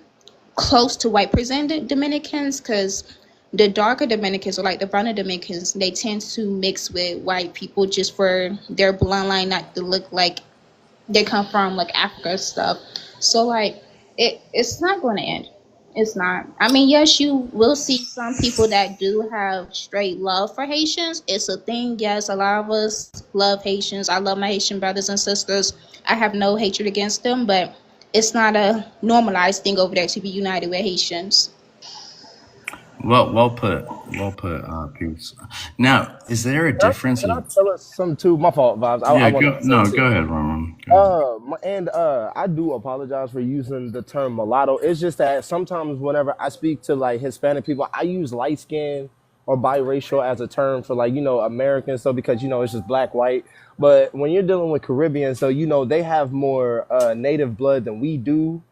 close to white presented Dominicans, because the darker Dominicans or like the browner Dominicans, they tend to mix with white people just for their bloodline not to look like they come from like Africa stuff. So like it's not going to end. It's not. I mean, yes, you will see some people that do have straight love for Haitians. It's a thing. Yes, a lot of us love Haitians. I love my Haitian brothers and sisters. I have no hatred against them, but it's not a normalized thing over there to be united with Haitians. Well put. Peace. Now, is there a difference Can I of? tell us something too? My fault, Vibes. I Yeah, wanted go. to say No, this go too. ahead, Roman. Go ahead. I do apologize for using the term mulatto. It's just that sometimes whenever I speak to like Hispanic people, I use light skin or biracial as a term for like, American stuff, because it's just black, white. But when you're dealing with Caribbean, so they have more native blood than we do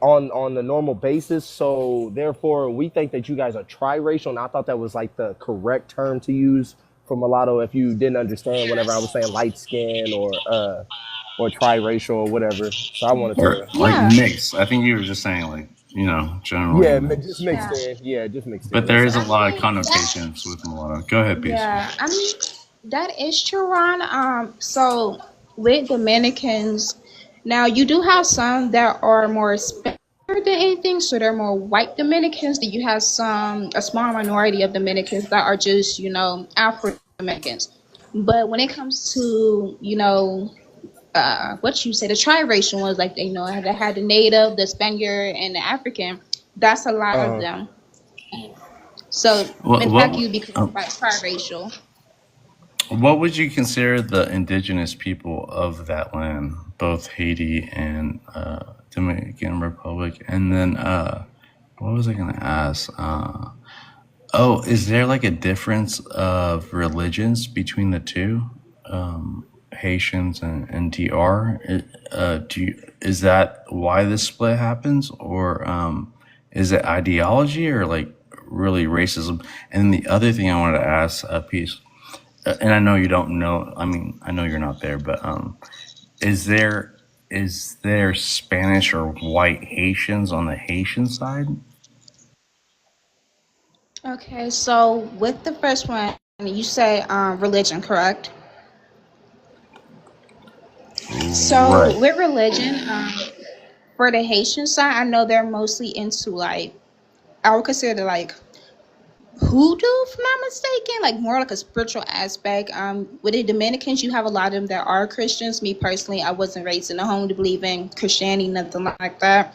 on the normal basis. So therefore we think that you guys are triracial, and I thought that was like the correct term to use for mulatto if you didn't understand whenever I was saying light skin or triracial or whatever. So I wanted Or to, like Yeah, mixed. I think you were just saying like generally just mixed. mixed yeah. in. Yeah, just mixed But in. there That's is a all. I lot of mean connotations with mulatto. Go ahead, peace. yeah, I mean that is true, Ron. So with Dominicans, now you do have some that are more Spanish than anything, so they're more white Dominicans. Then you have a small minority of Dominicans that are just Afro Dominicans. But when it comes to what you say, the triracial ones, like they had the native, the Spaniard, and the African. That's a lot of Uh, them. So What in fact, what you'd be classified triracial. what would you consider the indigenous people of that land, both Haiti and Dominican Republic? And then what was I gonna ask? Oh, is there like a difference of religions between the two, Haitians and DR? Is that why this split happens, or is it ideology, or like really racism? And the other thing I wanted to ask, Peace, and I know you don't know. I mean, I know you're not there, but is there Spanish or white Haitians on the Haitian side? Okay, so with the first one, you say religion, correct? Right. So with religion, for the Haitian side, I know they're mostly into like I would consider like hoodoo, if I'm not mistaken, like more like a spiritual aspect. With the Dominicans, you have a lot of them that are Christians. Me personally, I wasn't raised in a home to believe in Christianity, nothing like that.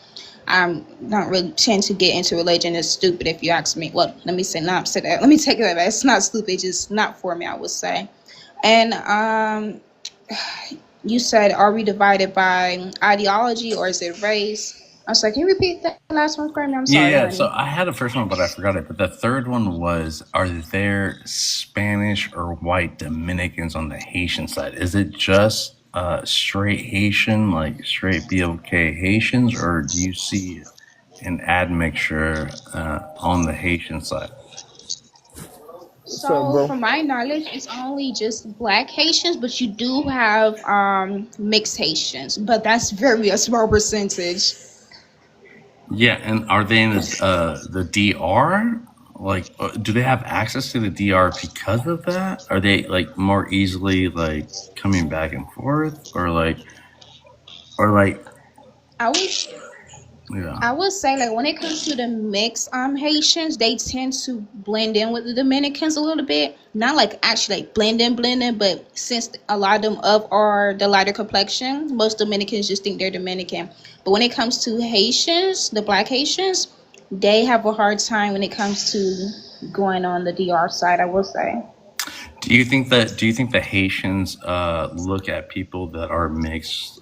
Don't really tend to get into religion. It's stupid if you ask me. Well, let me say not say that. Let me take it back. It's not stupid. It's just not for me, I would say. And you said, are we divided by ideology or is it race? I'm sorry. Can you repeat that last one for me? I'm sorry, Yeah, so honey. I had the first one, but I forgot it. But the third one was, are there Spanish or white Dominicans on the Haitian side? Is it just straight Haitian, like straight BLK Haitians, or do you see an admixture on the Haitian side? what's up, So, bro? from my knowledge, it's only just black Haitians, but you do have mixed Haitians, but that's very a small percentage. Yeah, and are they in the DR? Like, do they have access to the DR because of that? Are they like more easily like coming back and forth, or like, I would yeah? I would say like when it comes to the mixed Haitians, they tend to blend in with the Dominicans a little bit. Not like actually like blend in, but since a lot of them are the lighter complexion, most Dominicans just think they're Dominican. But when it comes to Haitians, the black Haitians, they have a hard time when it comes to going on the DR side, I will say. Do you think the Haitians look at people that are mixed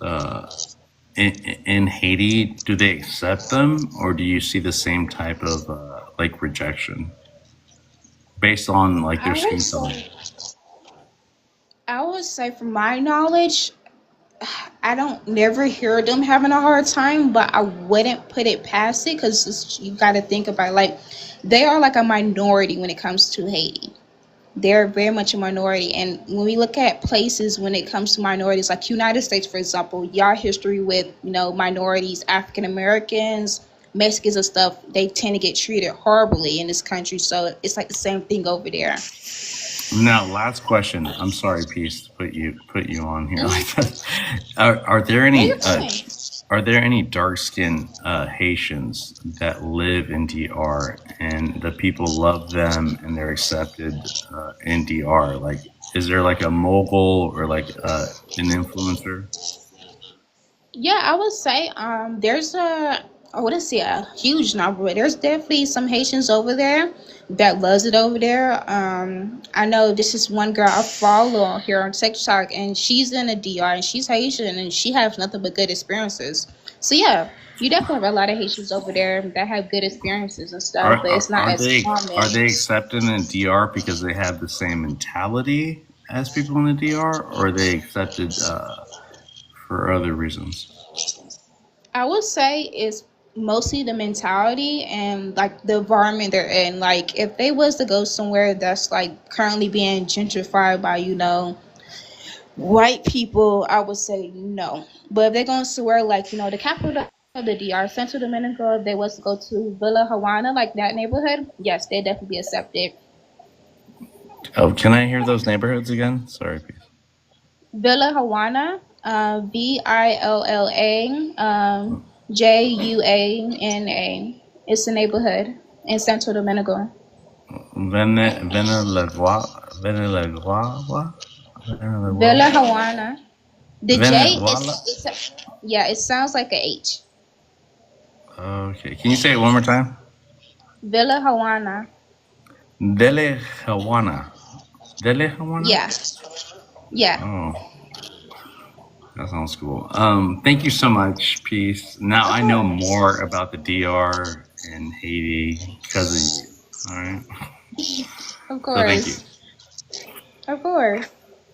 in Haiti? Do they accept them, or do you see the same type of like rejection based on like their I would skin tone? say I would say from my knowledge, I don't never hear them having a hard time, but I wouldn't put it past it because you got to think about like they are like a minority when it comes to Haiti. they're very much a minority. And when we look at places when it comes to minorities, like United States, for example, y'all history with, minorities, African Americans, Mexicans and stuff, they tend to get treated horribly in this country. So it's like the same thing over there. Now, last question. I'm sorry, Peace, to put you on here like Mhm. that. Are there Yeah, any you're fine. dark skinned Haitians that live in DR and the people love them and they're accepted in DR? Like, is there like a mogul or like an influencer? Yeah, I would say there's I wouldn't say a huge number, but there's definitely some Haitians over there that loves it over there. I know this is one girl I follow here on TikTok, and she's in a DR and she's Haitian and she has nothing but good experiences. So yeah, you definitely have a lot of Haitians over there that have good experiences and stuff, but it's not Are as they common. accepted in DR because they have the same mentality as people in the DR, or are they accepted for other reasons? I would say it's mostly the mentality and like the environment they're in. Like if they was to go somewhere that's like currently being gentrified by, white people, I would say no. But if they're going somewhere like, the capital of the DR, Central Dominica, if they was to go to Villa Hawana, like that neighborhood, yes, they'd definitely be accepted. Oh, can I hear those neighborhoods again? Sorry, Peace. Villa Hawana, Villa, Juana. It's a neighborhood in Central Domingo. Venezuela. Villa Hawana. The J Venezuela. it sounds like a H. Okay, can you say it one more time? Villa Hawana. Dele Hawana. Dele Hawana. Yeah. Oh, that sounds cool. Thank you so much, Peace. Now Of I know course. more about the DR and Haiti because of you. All right. Of So thank you. course. Of course.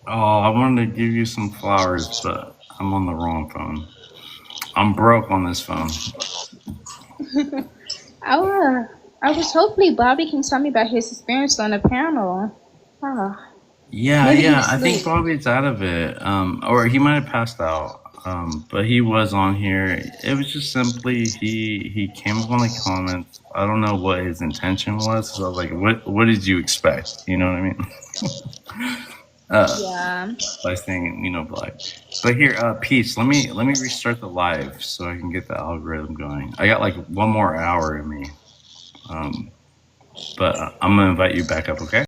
Oh, I wanted to give you some flowers, but I'm on the wrong phone. I'm broke on this phone. I was hopefully Bobby can tell me about his experience on the panel. Oh, Yeah, maybe yeah. he's I think asleep. Bobby's out of it. Or he might have passed out. But he was on here. It was just simply he came up on the comments. I don't know what his intention was. So I was like, what did you expect? You know what I mean? Yeah. By saying, black. But here, Peace, let me restart the live so I can get the algorithm going. I got like one more hour in me. But I'm gonna invite you back up, okay?